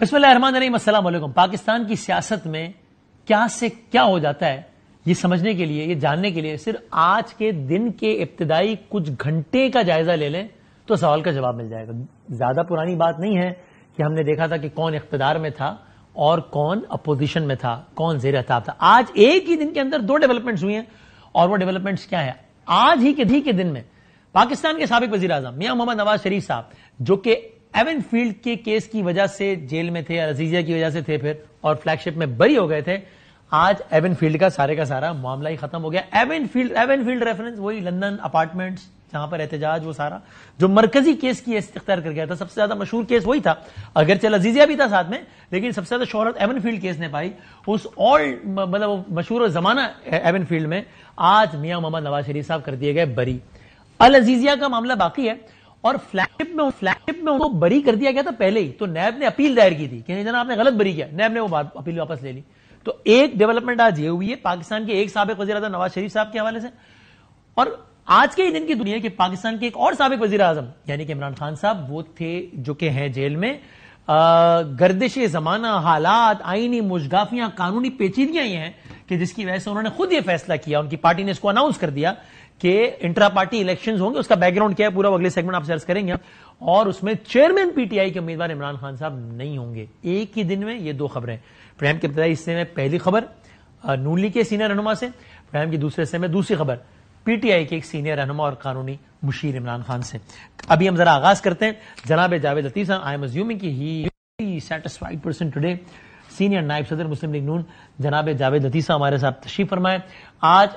بسم اللہ الرحمن الرحیم. السلام علیکم. پاکستان کی سیاست میں کیا سے کیا ہو جاتا ہے یہ سمجھنے کے لیے، یہ جاننے کے لیے صرف آج کے دن کے ابتدائی کچھ گھنٹے کا جائزہ لے لیں تو سوال کا جواب مل جائے گا. زیادہ پرانی بات نہیں ہے کہ ہم نے دیکھا تھا کہ کون اقتدار میں تھا اور کون اپوزیشن میں تھا، کون زیر اطاعت تھا. آج ایک ہی دن کے اندر 2 ڈیولپمنٹس ہوئی ہیں، اور وہ ڈیولپمنٹس کیا ہے؟ آج ہی کے دن میں پاکستان کے سابق وزیر اعظم میاں محمد نواز شریف صاحب، جو کہ ایون فیلڈ کے کیس کی وجہ سے جیل میں تھے، عزیزیہ کی وجہ سے تھے پھر، اور فلیگ شپ میں بری ہو گئے تھے، آج ایون فیلڈ کا سارا معاملہ ہی ختم ہو گیا. ایون فیلڈ ریفرنس وہی لندن اپارٹمنٹس جہاں پر احتجاج، وہ سارا جو مرکزی کیس کی اختیار کر گیا تھا. سب سے زیادہ مشہور کیس وہی تھا، اگرچہ عزیزیہ بھی تھا ساتھ میں، لیکن سب سے زیادہ شہرت ایون فیلڈ کیس نے پائی. اس مطلب مشہور زمانہ ایون فیلڈ میں آج میاں محمد نواز شریف صاحب کر دیے گئے بری. العزیزیہ کا معاملہ باقی ہے، اور فلیگ شپ میں ان کو بری کر دیا گیا تھا پہلے ہی. تو نیب نے اپیل دائر کی تھی کہ جناب آپ نے غلط بری کیا، نیب نے وہ اپیل واپس لے لی. تو ایک ڈیولپمنٹ آج یہ ہوئی ہے پاکستان کے ایک سابق وزیر اعظم نواز شریف صاحب کے حوالے سے، اور آج کے ہی دن کی دنیا کہ پاکستان کے ایک اور سابق وزیر اعظم یعنی کہ عمران خان صاحب، وہ تھے جو کہ ہیں جیل میں. گردش زمانہ، حالات، آئینی مشگافیاں، قانونی پیچیدگیاں یہ ہیں کہ جس کی وجہ سے انہوں نے خود یہ فیصلہ کیا، ان کی پارٹی نے اس کو اناؤنس کر دیا کہ انٹرا پارٹی الیکشنز ہوں گے. اس کا بیک گراؤنڈ کیا ہے پورا وہ اگلے سیگمنٹ آپ سے عرض کریں گے، اور اس میں چیئرمین پی ٹی آئی کے امیدوار عمران خان صاحب نہیں ہوں گے. ایک ہی دن میں یہ 2 خبریں. پروگرام کے ابتدائی حصے میں پہلی خبر نون لیگ کے سینئر رہنما سے، پروگرام کی دوسرے حصے میں دوسری خبر پی ٹی آئی کے ایک سینئر رہنما اور قانونی مشیر عمران خان سے. ابھی ہم ذرا آغاز کرتے ہیں. جناب جاوید لطیف صاحب، آئی ایم اسیومنگ کہ ہی سیٹسفائیڈ پرسن ٹوڈے، سینئر نائب صدر مسلم لیگ نون جناب جاوید لطیف صاحب ہمارے ساتھ تشریف فرمائے. آج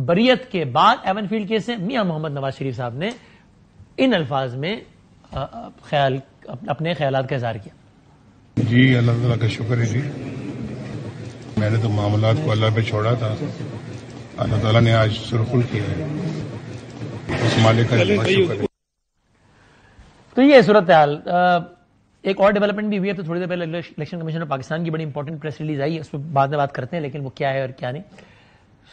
بریت کے بعد ایون فیلڈ کیس سے میاں محمد نواز شریف صاحب نے ان الفاظ میں اپنے خیالات کا اظہار کیا. جی اللہ تعالیٰ کا شکر ہے. جی میں نے تو معاملات کو اللہ پہ چھوڑا تھا، اللہ تعالیٰ نے آج سرخل کیا ہے، اس مالک کا شکر ہے. تو یہ صورتحال. ایک اور ڈیولپمنٹ بھی ہوئی ہے، تو تھوڑی دیر پہلے الیکشن کمیشن آف پاکستان کی بڑی امپورٹنٹ پریس ریلیز آئی ہے، اس پہ بعد میں بات کرتے ہیں، لیکن وہ کیا ہے اور کیا نہیں.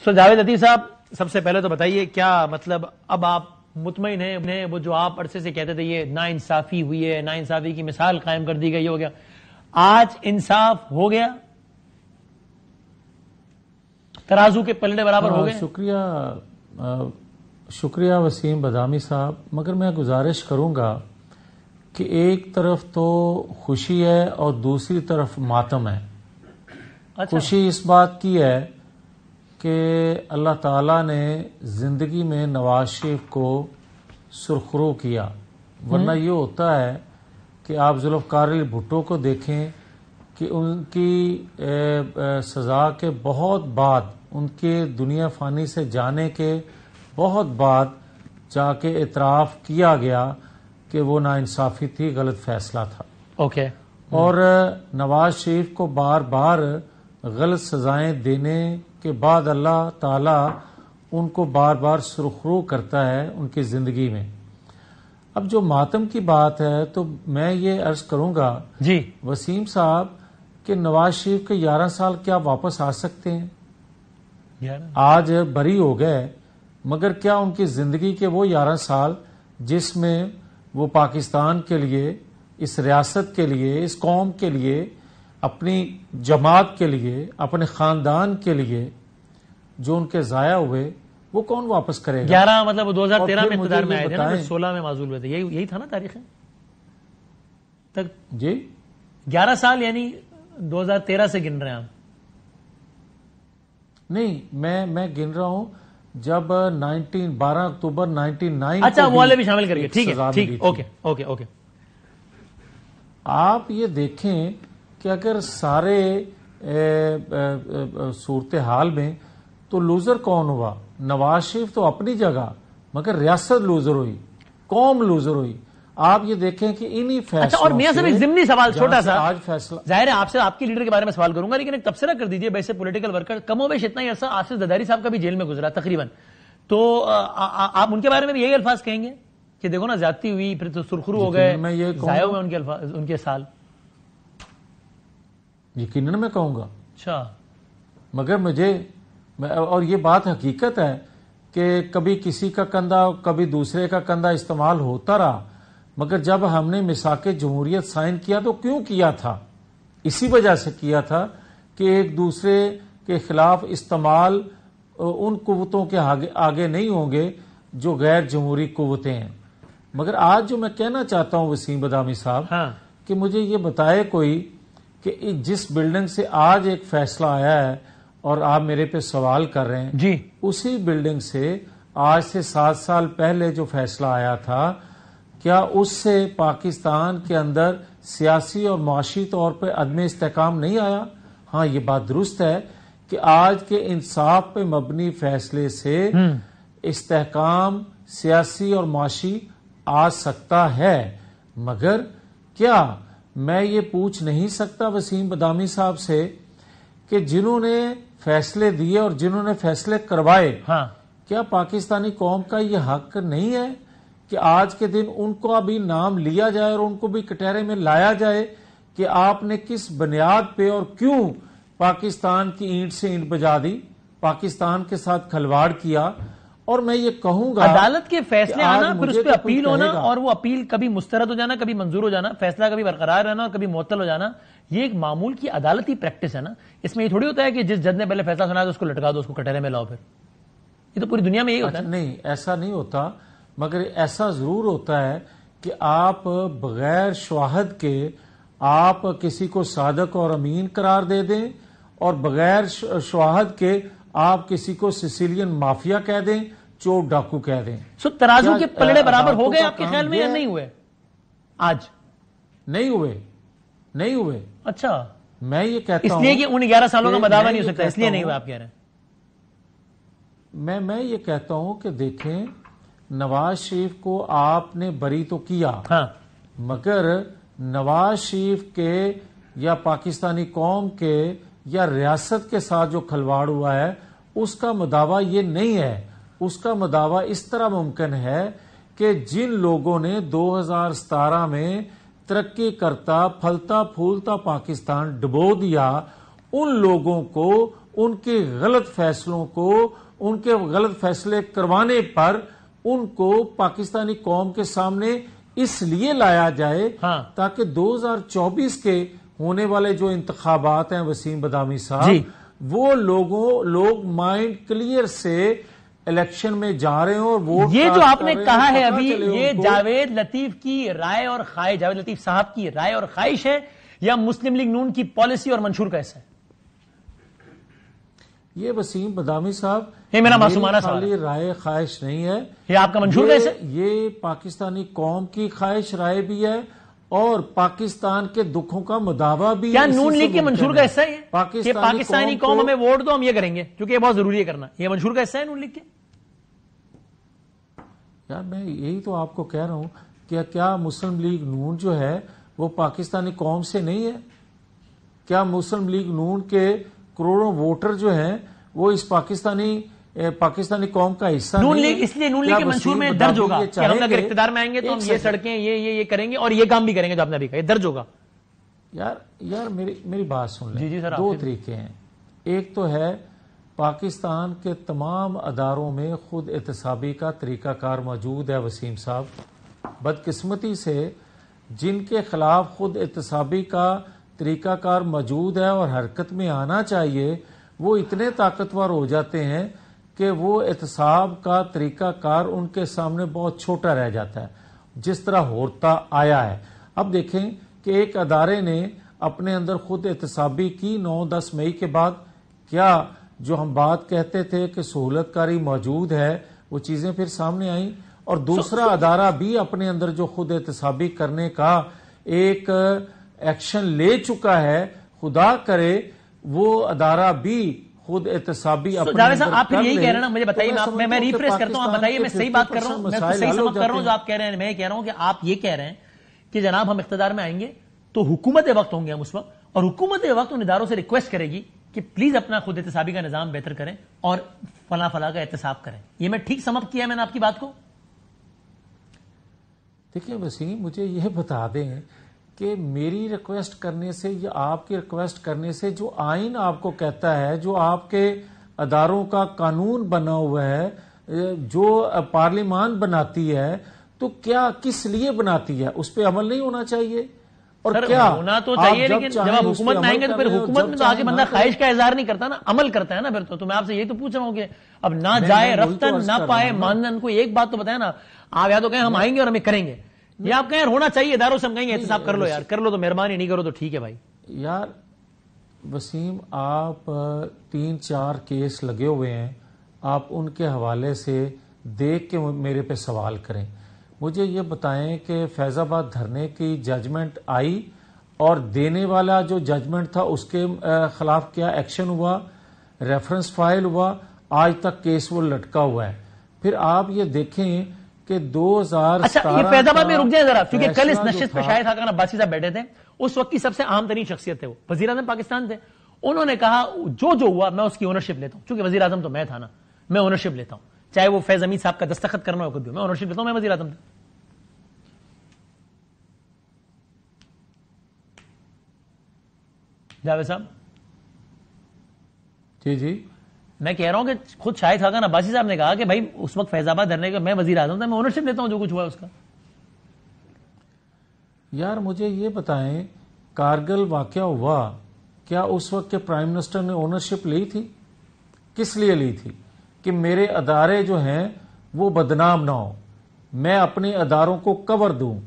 سو جاوید لطیف صاحب، سب سے پہلے تو بتائیے کیا مطلب اب آپ مطمئن ہیں؟ وہ جو آپ عرصے سے کہتے تھے یہ نا انصافی ہوئی ہے، نا انصافی کی مثال قائم کر دی گئی، ہو گیا، آج انصاف ہو گیا، ترازو کے پلڑے برابر ہو گئے؟ شکریہ وسیم بدامی صاحب. مگر میں گزارش کروں گا کہ ایک طرف تو خوشی ہے اور دوسری طرف ماتم ہے. خوشی اس بات کی ہے کہ اللہ تعالیٰ نے زندگی میں نواز شریف کو سرخرو کیا، ورنہ یہ ہوتا ہے کہ آپ ذوالفقار علی بھٹو کو دیکھیں کہ ان کی سزا کے بہت بعد، ان کے دنیا فانی سے جانے کے بہت بعد جا کے اعتراف کیا گیا کہ وہ ناانصافی تھی، غلط فیصلہ تھا. اوکے. اور نواز شریف کو بار بار غلط سزائیں دینے کے بعد اللہ تعالیٰ ان کو بار بار سرخرو کرتا ہے ان کی زندگی میں. اب جو ماتم کی بات ہے تو میں یہ عرض کروں گا جی وسیم صاحب کہ نواز شریف کے 11 سال کیا واپس آ سکتے ہیں؟ آج بری ہو گئے، مگر کیا ان کی زندگی کے وہ 11 سال جس میں وہ پاکستان کے لیے، اس ریاست کے لیے، اس قوم کے لیے، اپنی جماعت کے لیے، اپنے خاندان کے لیے جو ان کے ضائع ہوئے، وہ کون واپس کرے گا؟ 11 مطلب 2013 میں اقتدار میں آئے تھے نا، 16 میں معزول ہوئے تھے، یہی تھا نا تاریخ تک. جی 11 سال یعنی 2013 سے گن رہے ہیں آپ؟ نہیں، میں گن رہا ہوں جب 12 اکتوبر 1999. اچھا، وہ والے بھی شامل کر کے. ٹھیک ہے، اوکے. آپ یہ دیکھیں کہ اگر سارے صورتحال میں تو لوزر کون ہوا؟ نواز شریف تو اپنی جگہ، مگر ریاست لوزر ہوئی، قوم لوزر ہوئی. آپ یہ دیکھیں کہ انہی فیصلوں. اچھا، اور میاں صاحب ایک ضمنی سوال چھوٹا سا، آج فیصلہ ظاہر ہے آپ سے آپ کی لیڈر کے بارے میں سوال کروں گا، لیکن ایک تبصرہ کر دیجئے. ویسے پولیٹیکل ورکر کم و بیش اتنا ہی عرصہ آصف زرداری صاحب کا بھی جیل میں گزرا تقریباً، تو آپ ان کے بارے میں بھی یہی الفاظ کہیں گے کہ دیکھو نا زیادتی ہوئی، پھر تو سرخرو ہو گئے، ضائع ہوئے ان کے سال؟ یقیناً میں کہوں گا. اچھا، مگر اور یہ بات حقیقت ہے کہ کبھی کسی کا کندھا کبھی دوسرے کا کندھا استعمال ہوتا رہا، مگر جب ہم نے میثاق جمہوریت سائن کیا تو کیوں کیا تھا؟ اسی وجہ سے کیا تھا کہ ایک دوسرے کے خلاف استعمال ان قوتوں کے آگے نہیں ہوں گے جو غیر جمہوری قوتیں ہیں. مگر آج جو میں کہنا چاہتا ہوں وسیم بدامی صاحب کہ مجھے یہ بتائے کوئی کہ جس بلڈنگ سے آج ایک فیصلہ آیا ہے اور آپ میرے پہ سوال کر رہے ہیں جی اسی بلڈنگ سے آج سے 7 سال پہلے جو فیصلہ آیا تھا کیا اس سے پاکستان کے اندر سیاسی اور معاشی طور پہ عدم استحکام نہیں آیا؟ ہاں یہ بات درست ہے کہ آج کے انصاف پہ مبنی فیصلے سے استحکام سیاسی اور معاشی آ سکتا ہے. مگر کیا میں یہ پوچھ نہیں سکتا وسیم بدامی صاحب سے کہ جنہوں نے فیصلے دیے اور جنہوں نے فیصلے کروائے کیا پاکستانی قوم کا یہ حق نہیں ہے کہ آج کے دن ان کو ابھی نام لیا جائے اور ان کو بھی کٹہرے میں لایا جائے کہ آپ نے کس بنیاد پہ اور کیوں پاکستان کی اینٹ سے اینٹ بجا دی، پاکستان کے ساتھ کھلواڑ کیا؟ اور میں یہ کہوں گا عدالت کے فیصلے آنا پھر اس پہ اپیل ہونا اور وہ اپیل کبھی مسترد ہو جانا کبھی منظور ہو جانا، فیصلہ کبھی برقرار رہنا اور کبھی معطل ہو جانا، یہ ایک معمول کی عدالتی پریکٹس ہے نا. اس میں یہ تھوڑی ہوتا ہے کہ جس جج نے پہلے فیصلہ سنا تو اس کو لٹکا دو، اس کو کٹہرے میں لاؤ. پھر یہ تو پوری دنیا میں یہی ہوتا ہے. نہیں ایسا نہیں ہوتا، مگر ایسا ضرور ہوتا ہے کہ آپ بغیر شواہد کے آپ کسی کو صادق اور امین قرار دے دیں اور بغیر شواہد کے آپ کسی کو سسیلین مافیا کہہ دیں، چور ڈاکو کہہ دیں. سو ترازو کے پلڑے برابر ہو گئے آپ کے خیال میں یا نہیں ہوئے؟ آج نہیں ہوئے. اچھا میں یہ کہتا ہوں اس لیے کہ ان 11 سالوں کا مداوع نہیں ہو سکتا، اس لیے نہیں ہوا آپ کہہ رہے ہیں. میں یہ کہتا ہوں کہ دیکھیں نواز شریف کو آپ نے بری تو کیا، مگر نواز شریف کے یا پاکستانی قوم کے یا ریاست کے ساتھ جو کھلواڑ ہوا ہے اس کا مداوع یہ نہیں ہے. اس کا مداوع اس طرح ممکن ہے کہ جن لوگوں نے 2017 میں ترقی کرتا پھلتا پھولتا پاکستان ڈبو دیا، ان لوگوں کو ان کے غلط فیصلوں کو، ان کے غلط فیصلے کروانے پر ان کو پاکستانی قوم کے سامنے اس لیے لایا جائے تاکہ 2024 کے ہونے والے جو انتخابات ہیں وسیم بدامی صاحب وہ لوگ مائنڈ کلیئر سے الیکشن میں جا رہے ہیں اور ووٹ یہ جو آپ نے کہا ہے ابھی یہ جاوید لطیف کی رائے اور خواہش، جاوید لطیف صاحب کی رائے اور خواہش ہے یا مسلم لیگ نون کی پالیسی اور منشور کا حصہ ہے؟ یہ وسیم بدامی صاحب یہ میرا معصومانہ سوال ہے، رائے خواہش نہیں ہے، یہ آپ کا منشور کا حصہ ہے؟ یہ پاکستانی قوم کی خواہش رائے بھی ہے اور پاکستان کے دکھوں کا مداوع بھی. کیا نون لیگ کے منشور کا حصہ ہے کہ پاکستانی قوم ہمیں ووٹ دو ہم یہ کریں گے کیونکہ یہ بہت ضروری ہے کرنا؟ یہ منشور کا حصہ ہے نون لیگ کے؟ یار میں یہی تو آپ کو کہہ رہا ہوں کہ کیا مسلم لیگ نون جو ہے وہ پاکستانی قوم سے نہیں ہے؟ کیا مسلم لیگ نون کے کروڑوں ووٹر جو ہیں وہ اس پاکستانی قوم کا حصہ نہیں؟ اس لیے نون لیگ کے منشور میں درج ہوگا کہ ہم اگر اقتدار میں آئیں گے تو ہم یہ سڑکیں یہ کریں گے اور یہ کام بھی کریں گے جو آپ نے ابھی کہا، یہ درج ہوگا. یار میری بات سن لیں. جی سر، 2 طریقے ہیں. ایک تو ہے پاکستان کے تمام اداروں میں خود احتسابی کا طریقہ کار موجود ہے وسیم صاحب. بدقسمتی سے جن کے خلاف خود احتسابی کا طریقہ کار موجود ہے اور حرکت میں آنا چاہیے وہ اتنے طاقتور ہو جاتے ہیں کہ وہ احتساب کا طریقہ کار ان کے سامنے بہت چھوٹا رہ جاتا ہے، جس طرح ہوتا آیا ہے. اب دیکھیں کہ ایک ادارے نے اپنے اندر خود احتسابی کی 9-10 مئی کے بعد، کیا جو ہم بات کہتے تھے کہ سہولت کاری موجود ہے وہ چیزیں پھر سامنے آئیں، اور دوسرا ادارہ بھی اپنے اندر جو خود احتسابی کرنے کا ایک ایکشن لے چکا ہے، خدا کرے وہ ادارہ بھی خود احتسابی اپنے اندر آپ پھر یہی کہہ رہے ہیں نا؟ مجھے بتائیے، میں ریفریش کرتا ہوں، آپ بتائیے میں صحیح بات کر رہا ہوں، میں صحیح سمجھ کر رہا ہوں جو آپ کہہ رہے ہیں. میں کہہ رہا ہوں کہ آپ یہ کہہ رہے ہیں کہ جناب ہم اقتدار میں آئیں گے تو حکومت وقت ہوں گے ہم اس وقت، اور حکومت وقت ان اداروں سے ریکویسٹ کرے گی کہ پلیز اپنا خود احتسابی کا نظام بہتر کریں اور فلاں فلاں کا احتساب کریں. یہ میں ٹھیک سمجھ کیا ہے میں نے آپ کی بات کو؟ دیکھیں وسیم، مجھے یہ بتا دیں کہ میری ریکویسٹ کرنے سے یا آپ کی ریکویسٹ کرنے سے جو آئین آپ کو کہتا ہے، جو آپ کے اداروں کا قانون بنا ہوا ہے، جو پارلیمان بناتی ہے، تو کیا کس لیے بناتی ہے؟ اس پہ عمل نہیں ہونا چاہیے؟ اور کیا ہونا تو چاہیے، لیکن جب آپ حکومت میں آئیں گے تو پھر حکومت میں تو آگے بندہ خواہش کا اظہار نہیں کرتا نا، عمل کرتا ہے نا پھر تو میں آپ سے یہی تو پوچھ رہا ہوں کہ اب نہ جائے رفتن نہ پائے ماندن، کو ایک بات تو بتائیں نا، آپ یا تو کہیں ہم آئیں گے اور ہمیں کریں گے، یا آپ کہیں ہونا چاہیے اداروں سے ہم کہیں گے احتساب کر لو یار، کر لو تو مہربانی، نہیں کرو تو ٹھیک ہے بھائی. یار وسیم، آپ 3-4 کیس لگے ہوئے ہیں، آپ ان کے حوالے سے دیکھ کے میرے پہ سوال کریں. مجھے یہ بتائیں کہ فیض آباد دھرنے کی ججمنٹ آئی اور دینے والا جو ججمنٹ تھا اس کے خلاف کیا ایکشن ہوا، ریفرنس فائل ہوا؟ آج تک کیس وہ لٹکا ہوا ہے. پھر آپ یہ دیکھیں کہ 2017 اچھا یہ فیض آباد میں رک جائیں ذرا، کیونکہ کل اس نشست پہ شاہد خاقان عباسی صاحب بیٹھے تھے، اس وقت کی سب سے عام ترین شخصیت تھے، وہ وزیر اعظم پاکستان تھے. انہوں نے کہا جو ہوا میں اس کی اونرشپ لیتا ہوں، چونکہ وزیر اعظم تو میں تھا نا، میں اونرشپ لیتا ہوں، چاہے وہ فیض حمید صاحب کا دستخط کرنا ہو، میں اونرشپ لیتا ہوں، میں وزیر اعظم تھا. جاوید صاحب جی میں کہہ رہا ہوں کہ خود شاہد خاقان عباسی صاحب نے کہا کہ بھائی اس وقت فیض آباد دھرنے کا میں وزیر اعظم تھا، میں اونرشپ لیتا ہوں جو کچھ ہوا اس کا. یار مجھے یہ بتائیں، کارگل واقعہ ہوا، کیا اس وقت کے پرائم منسٹر نے اونرشپ لی تھی؟ کس لیے لی تھی؟ کہ میرے ادارے جو ہیں وہ بدنام نہ ہو، میں اپنے اداروں کو کور دوں.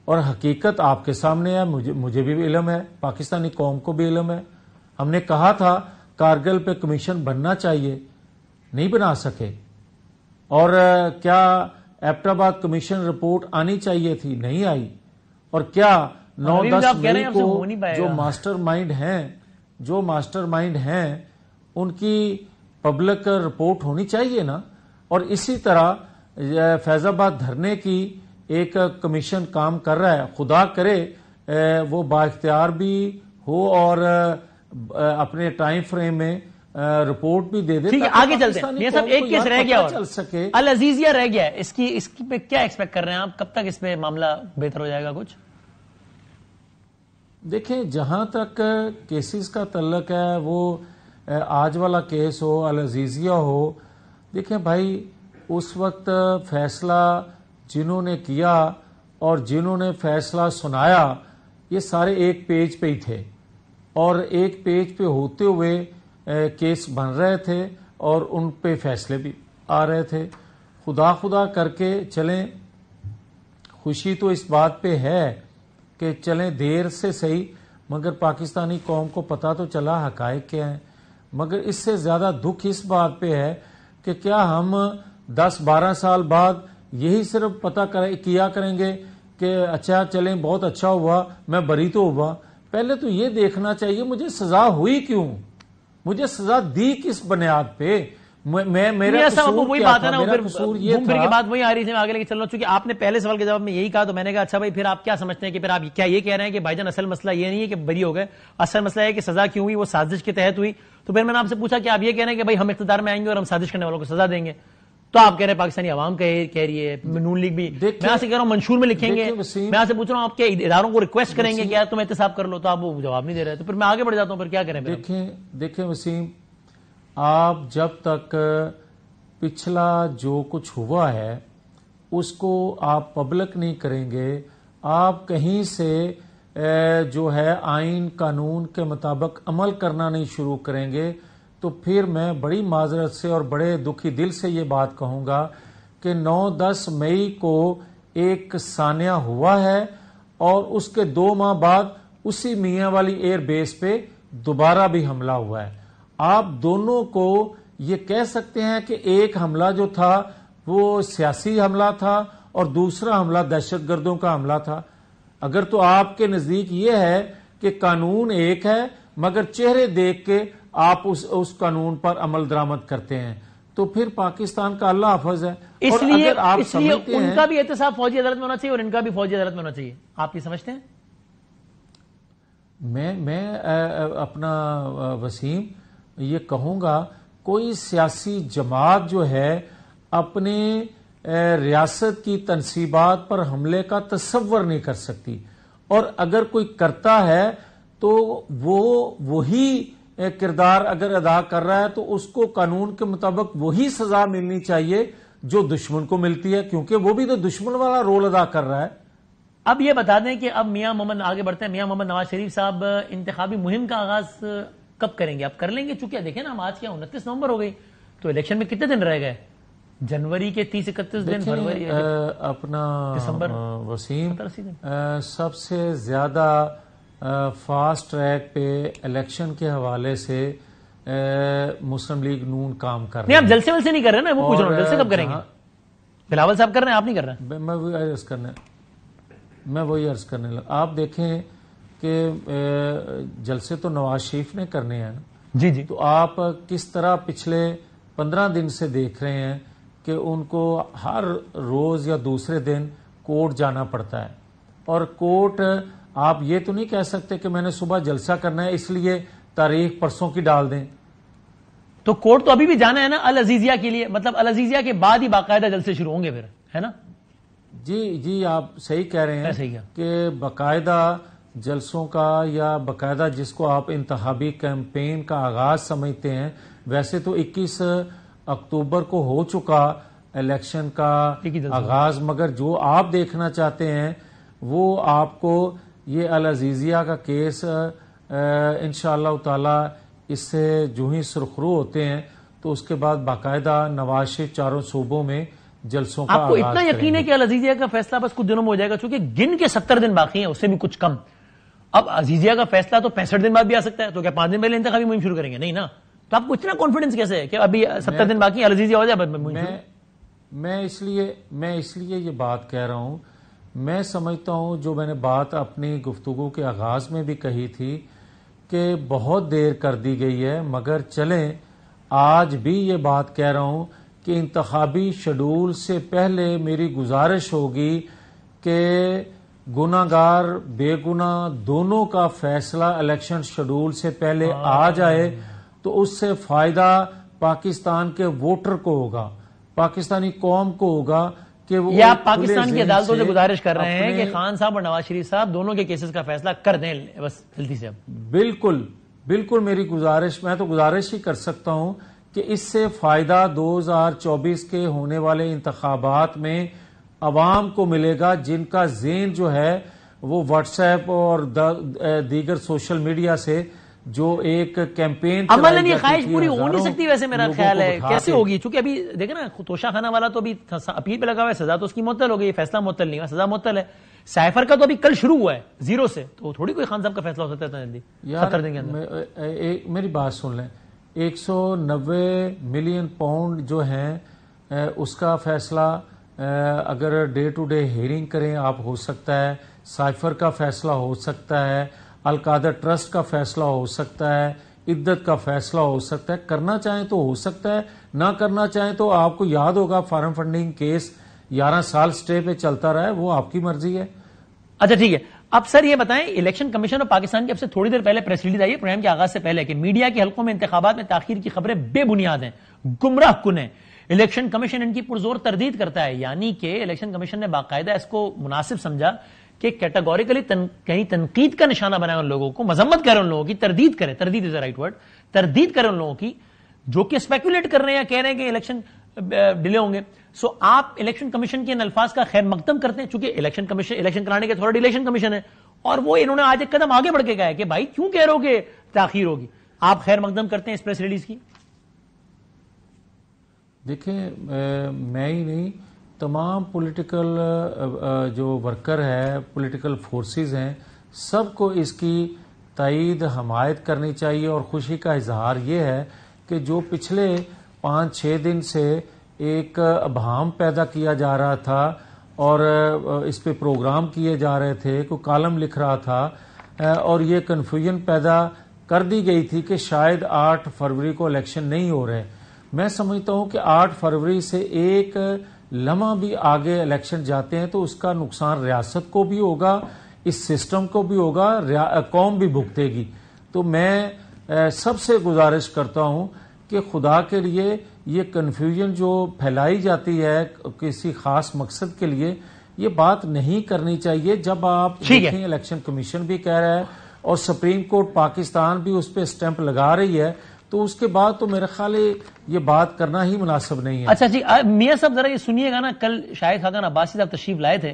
اور حقیقت آپ کے سامنے ہے، مجھے بھی علم ہے، پاکستانی قوم کو بھی علم ہے. ہم نے کہا تھا کارگل پہ کمیشن بننا چاہیے، نہیں بنا سکے. اور کیا ایبٹ آباد کمیشن رپورٹ آنی چاہیے تھی، نہیں آئی. اور کیا 9-10 مئی کو جو ماسٹر مائنڈ ہیں ان کی پبلک رپورٹ ہونی چاہیے نا. اور اسی طرح فیض آباد دھرنے کی ایک کمیشن کام کر رہا ہے، خدا کرے وہ با اختیار بھی ہو اور اپنے ٹائم فریم میں رپورٹ بھی دے دے. ٹھیک ہے آگے چلتے ہیں. یہ سب ایک کیس رہ گیا اور چل سکے، العزیزیہ رہ گیا ہے، اس پہ کیا ایکسپیکٹ کر رہے ہیں آپ؟ کب تک اس پہ معاملہ بہتر ہو جائے گا کچھ؟ دیکھیں جہاں تک کیسز کا تعلق ہے، وہ آج والا کیس ہو، العزیزیہ ہو، دیکھیں بھائی اس وقت فیصلہ جنہوں نے کیا اور جنہوں نے فیصلہ سنایا یہ سارے ایک پیج پہ ہی تھے، اور ایک پیج پہ ہوتے ہوئے کیس بن رہے تھے اور ان پہ فیصلے بھی آ رہے تھے. خدا کر کے چلیں، خوشی تو اس بات پہ ہے کہ چلیں دیر سے صحیح، مگر پاکستانی قوم کو پتہ تو چلا حقائق کیا ہیں. مگر اس سے زیادہ دکھ اس بات پہ ہے کہ کیا ہم 10-12 سال بعد یہی صرف پتہ کیا کریں گے کہ اچھا چلیں بہت اچھا ہوا، میں بری تو ہوا. پہلے تو یہ دیکھنا چاہیے مجھے سزا ہوئی کیوں، مجھے سزا دی کس بنیاد پہ، میرا قصور وہی کیا بات تھا؟ ہے نا، میرا قصور یہ گھوم پھر تھا کے بات وہی آ رہی تھی، میں آگے لے کے چل رہا ہوں. چونکہ آپ نے پہلے سوال کے جواب میں یہی کہا تو میں نے کہا اچھا بھائی پھر آپ کیا سمجھتے ہیں کہ پھر آپ کیا یہ کہہ رہے ہیں کہ بھائی جان اصل مسئلہ یہ نہیں ہے کہ بری ہو گئے، اصل مسئلہ ہے کہ سزا کیوں ہوئی، وہ سازش کے تحت ہوئی. تو پھر میں نے آپ سے پوچھا کہ آپ یہ کہہ رہے ہیں کہ بھائی ہم اقتدار میں آئیں گے اور ہم سازش کرنے والوں کو سزا دیں گے، تو آپ کہہ رہے ہیں پاکستانی عوام کہہ رہی ہے، نون لیگ بھی. میں آپ سے کہہ رہا ہوں منشور میں لکھیں گے، میں آپ سے پوچھ رہا ہوں آپ کے اداروں کو ریکویسٹ کریں گے کہ یار تم احتساب کر لو، تو آپ وہ جواب نہیں دے رہے. تو پھر میں آگے بڑھ جاتا ہوں، پھر کیا کریں؟ دیکھیں وسیم، آپ جب تک پچھلا جو کچھ ہوا ہے اس کو آپ پبلک نہیں کریں گے، آپ کہیں سے جو ہے آئین قانون کے مطابق عمل کرنا نہیں شروع کریں گے، تو پھر میں بڑی معذرت سے اور بڑے دکھی دل سے یہ بات کہوں گا کہ 9-10 مئی کو ایک سانحہ ہوا ہے اور اس کے 2 ماہ بعد اسی میاں والی ایئر بیس پہ دوبارہ بھی حملہ ہوا ہے. آپ دونوں کو یہ کہہ سکتے ہیں کہ ایک حملہ جو تھا وہ سیاسی حملہ تھا اور دوسرا حملہ دہشت گردوں کا حملہ تھا. اگر تو آپ کے نزدیک یہ ہے کہ قانون ایک ہے مگر چہرے دیکھ کے آپ اس قانون پر عمل درآمد کرتے ہیں، تو پھر پاکستان کا اللہ حافظ ہے. اس لیے ان کا بھی احتساب فوجی عدالت میں ہونا چاہیے اور ان کا بھی فوجی عدالت میں ہونا چاہیے، آپ یہ سمجھتے ہیں؟ میں اپنا وسیم یہ کہوں گا، کوئی سیاسی جماعت جو ہے اپنے ریاست کی تنصیبات پر حملے کا تصور نہیں کر سکتی، اور اگر کوئی کرتا ہے تو وہی کردار اگر ادا کر رہا ہے تو اس کو قانون کے مطابق وہی سزا ملنی چاہیے جو دشمن کو ملتی ہے، کیونکہ وہ بھی تو دشمن والا رول ادا کر رہا ہے. اب یہ بتا دیں کہ اب میاں محمد آگے بڑھتے ہیں. میاں محمد نواز شریف صاحح انتخابی مہم کا آغاز کب کریں گے؟ اب کر لیں گے، چونکہ دیکھیں نا ہم آج کیا 29 نومبر ہو گئی، تو الیکشن میں کتنے دن رہ گئے؟ جنوری کے 30-31 دن، فروری اپنا دسمبر وسیم سب سے زیادہ فاسٹ ٹریک پہ الیکشن کے حوالے سے مسلم لیگ نون کام کر رہے ہیں. نہیں، آپ جلسے ولسے نہیں کر رہے نا، وہ پوچھ رہا ہوں جلسے کب کریں گے؟ بلاول صاحب کر رہے ہیں، آپ نہیں کر رہے ہیں. میں وہی عرض کرنے لگا. آپ دیکھیں کہ جلسے تو نواز شریف نے کرنے ہیں نا. جی جی. تو آپ کس طرح پچھلے 15 دن سے دیکھ رہے ہیں کہ ان کو ہر روز یا دوسرے دن کورٹ جانا پڑتا ہے، اور کورٹ آپ یہ تو نہیں کہہ سکتے کہ میں نے صبح جلسہ کرنا ہے اس لیے تاریخ پرسوں کی ڈال دیں. تو کورٹ تو ابھی بھی جانا ہے نا العزیزیہ کے لیے، مطلب العزیزیہ کے بعد ہی باقاعدہ جلسے شروع ہوں گے پھر، ہے نا؟ جی آپ صحیح کہہ رہے ہیں کہ باقاعدہ جلسوں کا یا باقاعدہ جس کو آپ انتخابی کیمپین کا آغاز سمجھتے ہیں، ویسے تو 21 اکتوبر کو ہو چکا الیکشن کا آغاز، مگر جو آپ دیکھنا چاہتے ہیں وہ آپ کو یہ العزیزیہ کا کیس انشاءاللہ تعالی اس سے جو ہی سرخرو ہوتے ہیں تو اس کے بعد باقاعدہ نواز شریف چاروں صوبوں میں جلسوں کا آغاز. آپ کو اتنا یقین ہے کہ العزیزیہ کا فیصلہ بس کچھ دنوں میں ہو جائے گا، چونکہ گن کے 70 دن باقی ہیں، اس سے بھی کچھ کم. اب عزیزیہ کا فیصلہ تو 65 دن بعد بھی آ سکتا ہے، تو کیا 5 دن پہلے انتخابی مہم شروع کریں گے؟ نہیں نا. تو آپ کو اتنا کانفیڈنس کیسے ہے کہ ابھی 70 دن باقی العزیزیہ ہو جائے؟ میں اس لیے یہ بات کہہ رہا ہوں. میں سمجھتا ہوں جو میں نے بات اپنی گفتگو کے آغاز میں بھی کہی تھی کہ بہت دیر کر دی گئی ہے، مگر چلیں آج بھی یہ بات کہہ رہا ہوں کہ انتخابی شیڈول سے پہلے میری گزارش ہوگی کہ گناہگار بے گناہ دونوں کا فیصلہ الیکشن شیڈول سے پہلے آ جائے تو اس سے فائدہ پاکستان کے ووٹر کو ہوگا، پاکستانی قوم کو ہوگا. کہ وہ یا آپ پاکستان کی عدالتوں سے گزارش کر رہے ہیں کہ خان صاحب اور نواز شریف صاحب دونوں کے کیسز کا فیصلہ کر دیں بس جلدی سے؟ بالکل میری گزارش، میں تو گزارش ہی کر سکتا ہوں کہ اس سے فائدہ 2024 کے ہونے والے انتخابات میں عوام کو ملے گا، جن کا ذہن جو ہے وہ واٹس ایپ اور دیگر سوشل میڈیا سے جو ایک کیمپین عملاً یہ خواہش پوری ہو نہیں سکتی. ویسے میرا خیال ہے کیسے ہوگی؟ چونکہ ابھی دیکھیں نا توشہ خانہ والا تو ابھی اپیل پہ لگا ہوا ہے، سزا تو اس کی معطل ہو گئی، فیصلہ معطل نہیں ہوا، سزا معطل ہے. سائفر کا تو ابھی کل شروع ہوا ہے 0 سے، تو تھوڑی کوئی خان صاحب کا فیصلہ ہو سکتا ہے جلدی 70 دن کے اندر. میری بات سن لیں، 190 ملین پاؤنڈ جو ہیں اس کا فیصلہ اگر ڈے ٹو ڈے ہیئرنگ کریں آپ ہو سکتا ہے، سائفر کا فیصلہ ہو سکتا ہے، القادر ٹرسٹ کا فیصلہ ہو سکتا ہے، عدت کا فیصلہ ہو سکتا ہے. کرنا چاہیں تو ہو سکتا ہے، نہ کرنا چاہیں تو آپ کو یاد ہوگا فارم فنڈنگ کیس 11 سال سٹے پہ چلتا رہا ہے، وہ آپ کی مرضی ہے. اچھا ٹھیک ہے. اب سر یہ بتائیں، الیکشن کمیشن آف پاکستان کی اب سے تھوڑی دیر پہلے پریس ریلیز آئی ہے پروگرام کے آغاز سے پہلے کہ میڈیا کے حلقوں میں انتخابات میں تاخیر کی خبریں بے بنیاد ہیں، گمراہ کن ہیں. الیکشن کمیشن ان کی پرزور تردید کرتا ہے، یعنی کہ الیکشن کمیشن نے باقاعدہ اس کو مناسب سمجھا کہ کیٹیگوریکلی کہیں تنقید کا نشانہ بنائے ان لوگوں کو، مذمت کرے ان لوگوں کی، تردید کرے، تردید از اے رائٹ ورڈ، تردید کرے ان لوگوں کی جو کہ اسپیکولیٹ کر رہے ہیں یا کہہ رہے ہیں کہ الیکشن ڈیلے ہوں گے. سو آپ الیکشن کمیشن کے ان الفاظ کا خیر مقدم کرتے ہیں، چونکہ الیکشن کمیشن الیکشن کرانے کے اتھارٹی الیکشن کمیشن ہے، اور وہ انہوں نے آج ایک قدم آگے بڑھ کے کہا ہے کہ بھائی کیوں کہہ رہے ہو کہ تاخیر ہوگی؟ آپ خیر مقدم کرتے ہیں اس پریس ریلیز کی؟ دیکھیں میں ہی نہیں، تمام پولیٹیکل جو ورکر ہے، پولیٹیکل فورسز ہیں، سب کو اس کی تائید حمایت کرنی چاہیے. اور خوشی کا اظہار یہ ہے کہ جو پچھلے 5-6 دن سے ایک ابہام پیدا کیا جا رہا تھا اور اس پہ پروگرام کیے جا رہے تھے، کوئی کالم لکھ رہا تھا اور یہ کنفیوژن پیدا کر دی گئی تھی کہ شاید 8 فروری کو الیکشن نہیں ہو رہے. میں سمجھتا ہوں کہ 8 فروری سے ایک لمحہ بھی آگے الیکشن جاتے ہیں تو اس کا نقصان ریاست کو بھی ہوگا، اس سسٹم کو بھی ہوگا، قوم بھی بھگتے گی. تو میں سب سے گزارش کرتا ہوں کہ خدا کے لیے یہ کنفیوژن جو پھیلائی جاتی ہے کسی خاص مقصد کے لیے، یہ بات نہیں کرنی چاہیے. جب آپ دیکھیں الیکشن کمیشن بھی کہہ رہا ہے اور سپریم کورٹ پاکستان بھی اس پہ سٹیمپ لگا رہی ہے، تو اس کے بعد تو میرے خیال یہ بات کرنا ہی مناسب نہیں ہے. اچھا جی میاں صاحب ذرا یہ سنیے گا نا، کل شاہد خاقان عباسی صاحب تشریف لائے تھے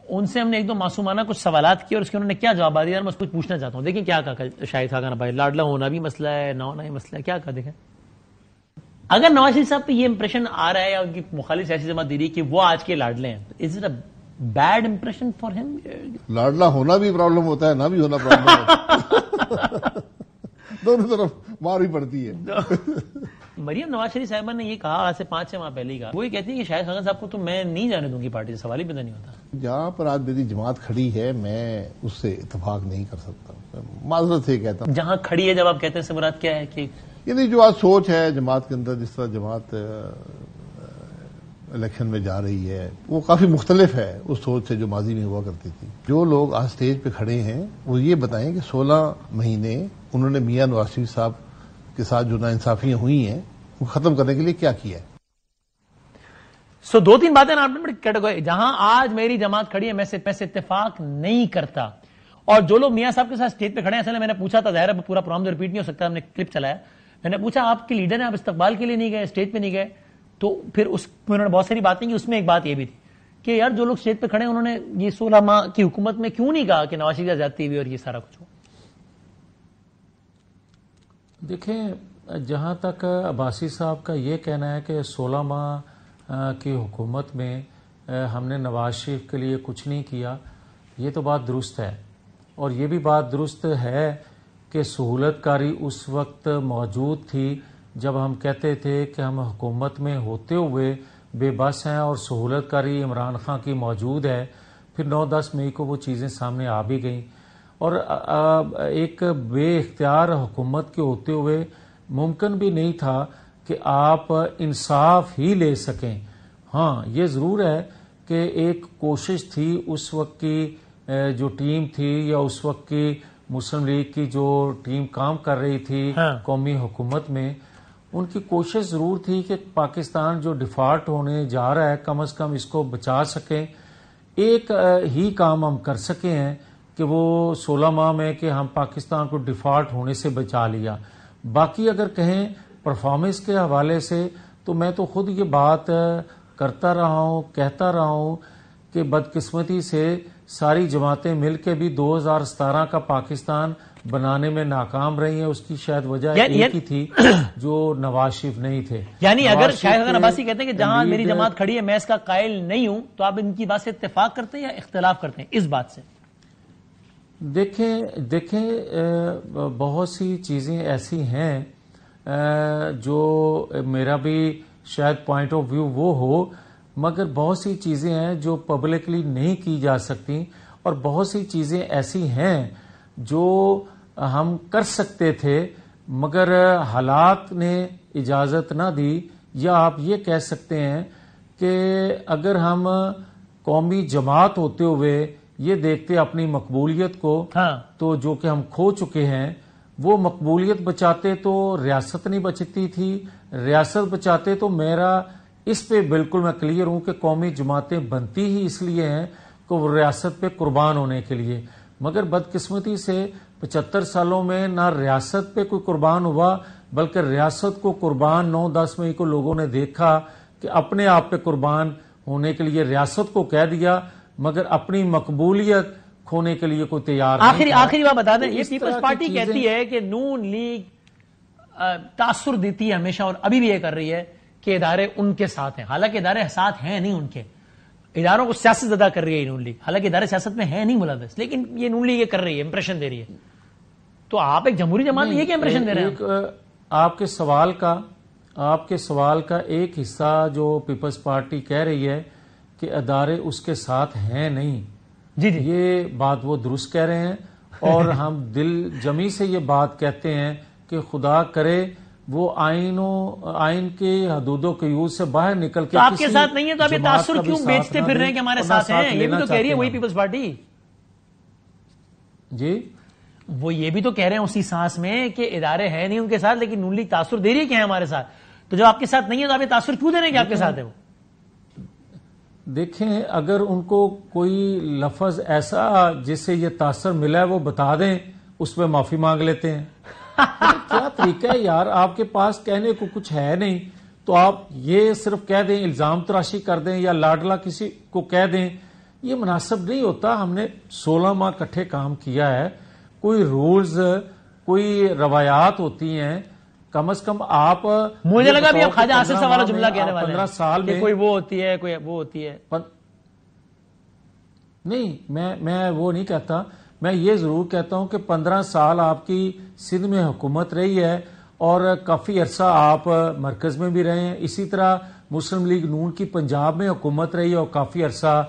ان سے ہم نے ایک دو معصومانہ کچھ سوالات کیے اور اس کے انہوں نے کیا جواب دیا. میں اس کو پوچھنا چاہتا ہوں. دیکھیں کیا کہا شاہد خاقان بھائی. لاڈلا ہونا بھی مسئلہ ہے, نہ ہونا ہی مسئلہ ہے. کیا کہا دیکھیں. اگر نواز شریف صاحب پہ یہ امپریشن آ رہا ہے یا ان کی مخالف سیاسی جماعت دے رہی ہے کہ وہ آج کے لاڈلے ہیں, is it a bad impression for ہم؟ لاڈلا ہونا بھی پرابلم ہوتا ہے, نہ بھی ہونا پرابلم ہوتا ہے. دونوں طرف مار بھی پڑتی ہے. مریم نواز شریف صاحبہ نے یہ کہا آج سے 5-6 ماہ پہلے ہی کہا, وہ یہ کہتی ہے کہ شاہد خاقان صاحب کو تو میں نہیں جانے دوں گی پارٹی سے, سوال ہی پیدا نہیں ہوتا. جہاں پر آج میری جماعت کھڑی ہے میں اس سے اتفاق نہیں کر سکتا, معذرت سے کہتا ہوں. جہاں کھڑی ہے جب آپ کہتے ہیں سے مراد کیا ہے کہ یعنی جو آج سوچ ہے جماعت کے اندر, جس طرح جماعت الیکشن میں جا رہی ہے, وہ کافی مختلف ہے اس سوچ سے جو ماضی میں ہوا کرتی تھی. جو لوگ آج سٹیج پہ کھڑے ہیں وہ یہ بتائیں کہ 16 مہینے انہوں نے میاں نواز شریف صاحب کے ساتھ جو ناانصافیاں ہوئی ہیں وہ ختم کرنے کے لیے کیا کیا ہے. سو 2-3 باتیں نا آپ نے بڑی کیٹیگری. جہاں آج میری جماعت کھڑی ہے میں سے اتفاق نہیں کرتا, اور جو لوگ میاں صاحب کے ساتھ اسٹیج پہ کھڑے ہیں, اصل میں نے پوچھا تھا, ظاہر ہے پورا پروگرام تو ریپیٹ نہیں ہو سکتا, ہم نے کلپ چلایا, میں نے پوچھا آپ کے لیڈر ہیں, آپ استقبال کے لیے نہیں گئے, اسٹیج پہ نہیں گئے, تو پھر اس میں انہوں نے بہت ساری باتیں کی. اس میں ایک بات یہ بھی تھی کہ یار جو لوگ اسٹیج پہ کھڑے ہیں انہوں نے یہ 16 ماہ کی حکومت میں کیوں نہیں کہا کہ نواز شریف زیادتی ہوئی اور یہ سارا کچھ ہو. دیکھیں جہاں تک عباسی صاحب کا یہ کہنا ہے کہ 16 ماہ کی حکومت میں ہم نے نواز شریف کے لیے کچھ نہیں کیا, یہ تو بات درست ہے, اور یہ بھی بات درست ہے کہ سہولت کاری اس وقت موجود تھی جب ہم کہتے تھے کہ ہم حکومت میں ہوتے ہوئے بے بس ہیں اور سہولت کاری عمران خان کی موجود ہے. پھر 9-10 مئی کو وہ چیزیں سامنے آ بھی گئیں, اور ایک بے اختیار حکومت کے ہوتے ہوئے ممکن بھی نہیں تھا کہ آپ انصاف ہی لے سکیں. ہاں یہ ضرور ہے کہ ایک کوشش تھی اس وقت کی جو ٹیم تھی یا اس وقت کی مسلم لیگ کی جو ٹیم کام کر رہی تھی قومی حکومت میں, ان کی کوشش ضرور تھی کہ پاکستان جو ڈیفالٹ ہونے جا رہا ہے کم از کم اس کو بچا سکیں. ایک ہی کام ہم کر سکے ہیں کہ وہ 16 ماہ میں کہ ہم پاکستان کو ڈیفالٹ ہونے سے بچا لیا. باقی اگر کہیں پرفارمنس کے حوالے سے تو میں تو خود یہ بات کرتا رہا ہوں, کہتا رہا ہوں کہ بدقسمتی سے ساری جماعتیں مل کے بھی 2017 کا پاکستان بنانے میں ناکام رہی ہیں. اس کی شاید وجہ ایک ہی تھی جو نواز شریف نہیں تھے. یعنی اگر شاہد خاقان عباسی کہتے ہیں کہ جہاں میری جماعت کھڑی ہے میں اس کا قائل نہیں ہوں, تو آپ ان کی بات سے اتفاق کرتے ہیں یا اختلاف کرتے ہیں اس بات سے؟ دیکھیں بہت سی چیزیں ایسی ہیں جو میرا بھی شاید پوائنٹ آف ویو وہ ہو, مگر بہت سی چیزیں ہیں جو پبلکلی نہیں کی جا سکتی, اور بہت سی چیزیں ایسی ہیں جو ہم کر سکتے تھے مگر حالات نے اجازت نہ دی. یا آپ یہ کہہ سکتے ہیں کہ اگر ہم قومی جماعت ہوتے ہوئے یہ دیکھتے اپنی مقبولیت کو, تو جو کہ ہم کھو چکے ہیں, وہ مقبولیت بچاتے تو ریاست نہیں بچتی تھی, ریاست بچاتے تو میرا اس پہ بالکل میں کلیئر ہوں کہ قومی جماعتیں بنتی ہی اس لیے ہیں کہ وہ ریاست پہ قربان ہونے کے لیے. مگر بدقسمتی سے 75 سالوں میں نہ ریاست پہ کوئی قربان ہوا, بلکہ ریاست کو قربان 9-10 مئی کو لوگوں نے دیکھا کہ اپنے آپ پہ قربان ہونے کے لیے ریاست کو کہہ دیا, مگر اپنی مقبولیت کھونے کے لیے کوئی تیار نہیں. آخری بات بتا دیں, یہ پیپلز پارٹی کہتی ہے کہ نون لیگ تاثر دیتی ہے ہمیشہ, اور ابھی بھی یہ کر رہی ہے کہ ادارے ان کے ساتھ ہیں, حالانکہ ادارے ساتھ ہیں نہیں ان کے. اداروں کو سیاست زدہ کر رہی ہے نون لیگ, حالانکہ ادارے سیاست میں ہے نہیں ملوث, لیکن یہ نون لیگ یہ کر رہی ہے, امپریشن دے رہی ہے. تو آپ ایک جمہوری جماعت میں یہ کیا امپریشن دے رہے ہیں؟ آپ کے سوال کا ایک حصہ جو پیپلز پارٹی کہہ رہی ہے کہ ادارے اس کے ساتھ ہیں نہیں, جی یہ بات وہ درست کہہ رہے ہیں, اور ہم دل جمی سے یہ بات کہتے ہیں کہ خدا کرے وہ آئین کے حدود و قیود سے باہر نکل کے. تو آپ کے ساتھ نہیں ہے تو آپ یہ تاثر کیوں بیچتے پھر رہے ہیں کہ ہمارے ساتھ ہیں؟ یہ بھی تو کہہ رہی ہے وہی پیپلز پارٹی. جی وہ یہ بھی تو کہہ رہے ہیں اسی سانس میں کہ ادارے ہیں نہیں ان کے ساتھ, لیکن نون لیگ تاثر دے رہی ہے کہ ہیں ہمارے ساتھ. تو جب آپ کے ساتھ نہیں ہے تو آپ یہ تاثر کیوں دے رہے ہیں کہ آپ کے ساتھ ہے وہ؟ دیکھیں اگر ان کو کوئی لفظ ایسا جس سے یہ تاثر ملا ہے وہ بتا دیں, اس پہ معافی مانگ لیتے ہیں. کیا طریقہ ہے یار, آپ کے پاس کہنے کو کچھ ہے نہیں تو آپ یہ صرف کہہ دیں, الزام تراشی کر دیں, یا لاڈلا کسی کو کہہ دیں یہ مناسب نہیں ہوتا. ہم نے 16 ماہ کٹھے کام کیا ہے. کوئی رولز، کوئی روایات ہوتی ہیں. کم از کم آپ، مجھے لگا بھی آپ خواجہ آصف سے والا جملہ کہنے والے ہیں 15 سال میں کوئی وہ ہوتی ہے، کوئی وہ ہوتی ہے. نہیں، میں وہ نہیں کہتا. میں یہ ضرور کہتا ہوں کہ 15 سال آپ کی سندھ میں حکومت رہی ہے اور کافی عرصہ آپ مرکز میں بھی رہے ہیں. اسی طرح مسلم لیگ نون کی پنجاب میں حکومت رہی ہے اور کافی عرصہ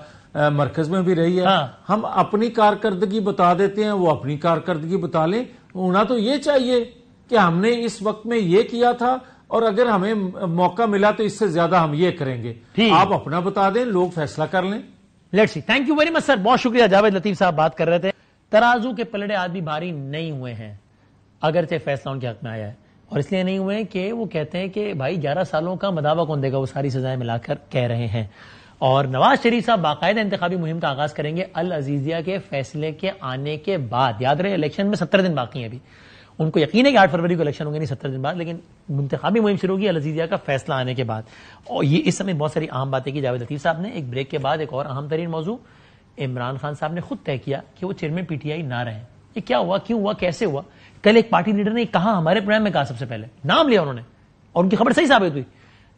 مرکز میں بھی رہی ہے. ہم اپنی کارکردگی بتا دیتے ہیں، وہ اپنی کارکردگی بتا لیں. ہونا تو یہ چاہیے کہ ہم نے اس وقت میں یہ کیا تھا اور اگر ہمیں موقع ملا تو اس سے زیادہ ہم یہ کریں گے. آپ اپنا بتا دیں، لوگ فیصلہ کر لیں. Let's see. Thank you very much sir. بہت شکریہ. جاوید لطیف صاحب بات کر رہے تھے. ترازو کے پلڑے آج بھی بھاری نہیں ہوئے ہیں اگرچہ فیصلہ ان کے حق میں آیا ہے، اور اس لیے نہیں ہوئے کہ وہ کہتے ہیں کہ بھائی 11 سالوں کا مداوع کون دے گا، وہ ساری سزائیں ملا کر کہہ رہے ہیں. اور نواز شریف صاحب باقاعدہ انتخابی مہم کا آغاز کریں گے العزیزیہ کے فیصلے کے آنے کے بعد. یاد رہے الیکشن میں 70 دن باقی ہیں ابھی. ان کو یقین ہے کہ 8 فروری کو الیکشن ہوں گے، نہیں 70 دن بعد، لیکن انتخابی مہم شروع ہوگی العزیزیہ کا فیصلہ آنے کے بعد. اور یہ اس سمے بہت ساری اہم باتیں کی جاوید لطیف صاحب نے. ایک بریک کے بعد ایک اور اہم ترین موضوع، عمران خان صاحب نے خود طے کیا کہ وہ چیئرمین پی ٹی آئی نہ رہیں. یہ کیا ہوا، کیوں ہوا، کیسے ہوا؟ کل ایک پارٹی لیڈر نے کہا، ہمارے پروگرام میں کہا، سب سے پہلے نام لیا انہوں نے اور ان کی خبر صحیح ثابت ہوئی،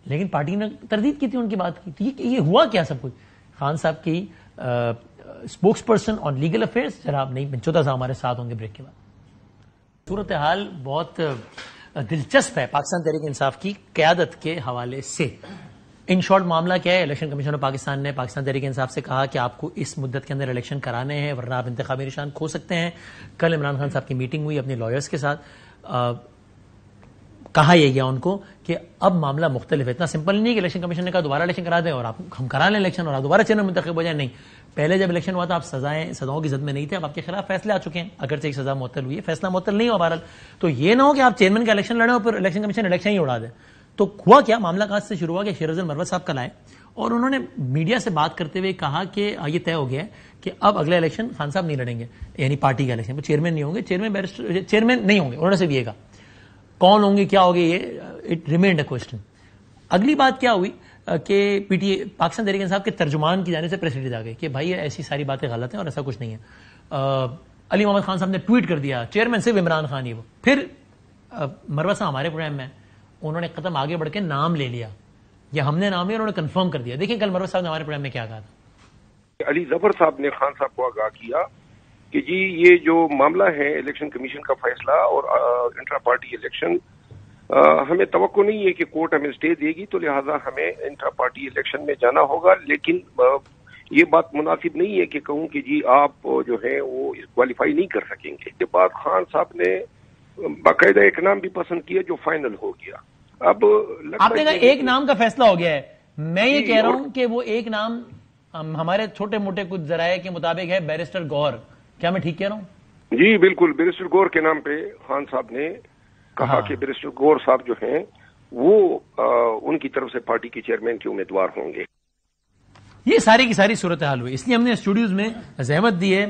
لیکن پارٹی نے تردید کی تھی ان کی بات کی. یہ ہوا کیا سب کچھ؟ خان صاحب کی spokes person on legal affairs جناب نعیم پنچوتا صاحب ہمارے ساتھ ہوں گے بریک کے بعد. صورتحال بہت دلچسپ ہے پاکستان تحریک انصاف کی قیادت کے حوالے سے. ان شارٹ معاملہ کیا ہے؟ الیکشن کمیشن آف پاکستان نے پاکستان تحریک انصاف سے کہا کہ آپ کو اس مدت کے اندر الیکشن کرانے ہیں ورنہ آپ انتخابی نشان کھو سکتے ہیں. کل عمران خان صاحب کی میٹنگ ہوئی اپنے لائرز کے ساتھ. کہا یہ گیا ان کو کہ اب معاملہ مختلف ہے. اتنا سمپل نہیں کہ الیکشن کمیشن نے کہا دوبارہ الیکشن کرا دیں اور ہم کرا لیں الیکشن اور آپ دوبارہ چیئرمین منتخب ہو جائیں. نہیں، پہلے جب الیکشن ہوا تھا آپ سزاؤں کی زد میں نہیں تھے. اب آپ کے خلاف فیصلے آ چکے ہیں، اگرچہ ایک سزا معطل ہوئی ہے، فیصلہ معطل نہیں ہوا بہرحال. تو یہ نہ ہو کہ آپ چیئرمین کا الیکشن لڑیں اور پھر الیکشن کمیشن الیکشن ہی اڑا دے. تو ہوا کیا، معاملہ کہاں سے شروع ہوا کہ شیر افضل مروت صاحب کل آئے اور انہوں نے میڈیا سے بات کرتے ہوئے کہا کہ یہ طے ہو گیا ہے کہ اب اگلا الیکشن خان صاحب نہیں لڑیں گے، یعنی پارٹی کا الیکشن. وہ چیئرمین نہیں ہوں گے، چیئرمین نہیں ہوں گے. انہوں نے صرف یہ کہا، کون ہوں گے، کیا ہوگے، یہ اٹ ریمینڈ اے کوسچن. اگلی بات کیا ہوئی کہ P T A Pakistan Tehreek Insaf کے ترجمان کی جانب سے پریس ریلیز آ گئی کہ بھائی ایسی ساری باتیں غلط ہیں اور ایسا کچھ نہیں ہے. علی محمد خان صاحب نے ٹویٹ کر دیا چیئرمین صرف عمران خان ہی. وہ پھر مروت صاحب ہمارے پروگرام میں انہوں نے قدم آگے بڑھ کے نام لے لیا، یا ہم نے نام لیا، انہوں نے کنفرم کر دیا. دیکھیں کل مروت صاحب نے ہمارے پروگرام میں کیا کہا تھا. علی ظفر صاحب نے خان صاحب کو آگاہ کیا کہ جی یہ جو معاملہ ہے الیکشن کمیشن کا فیصلہ اور انٹرا پارٹی الیکشن، ہمیں توقع نہیں ہے کہ کورٹ ہمیں اسٹے دے گی، تو لہٰذا ہمیں انٹرا پارٹی الیکشن میں جانا ہوگا. لیکن یہ بات مناسب نہیں ہے کہ کہوں کہ جی آپ جو ہے وہ کوالیفائی نہیں کر سکیں گے. اس کے بعد خان صاحب نے باقاعدہ ایک نام بھی پسند کیا جو فائنل ہو گیا. اب آپ نے کہا ایک نام کا فیصلہ ہو گیا ہے. میں یہ کہہ رہا ہوں کہ وہ ایک نام ہمارے چھوٹے موٹے کچھ ذرائع کے مطابق ہے بیرسٹر گور. کیا میں ٹھیک کہہ رہا ہوں؟ جی بالکل، بیرسٹر گور کے نام پہ خان صاحب نے کہا کہ بیرسٹر گور صاحب جو ہیں وہ ان کی طرف سے پارٹی کے چیئرمین کے امیدوار ہوں گے. یہ ساری کی ساری صورتحال ہوئی. اس لیے ہم نے اسٹوڈیوز میں زحمت دی ہے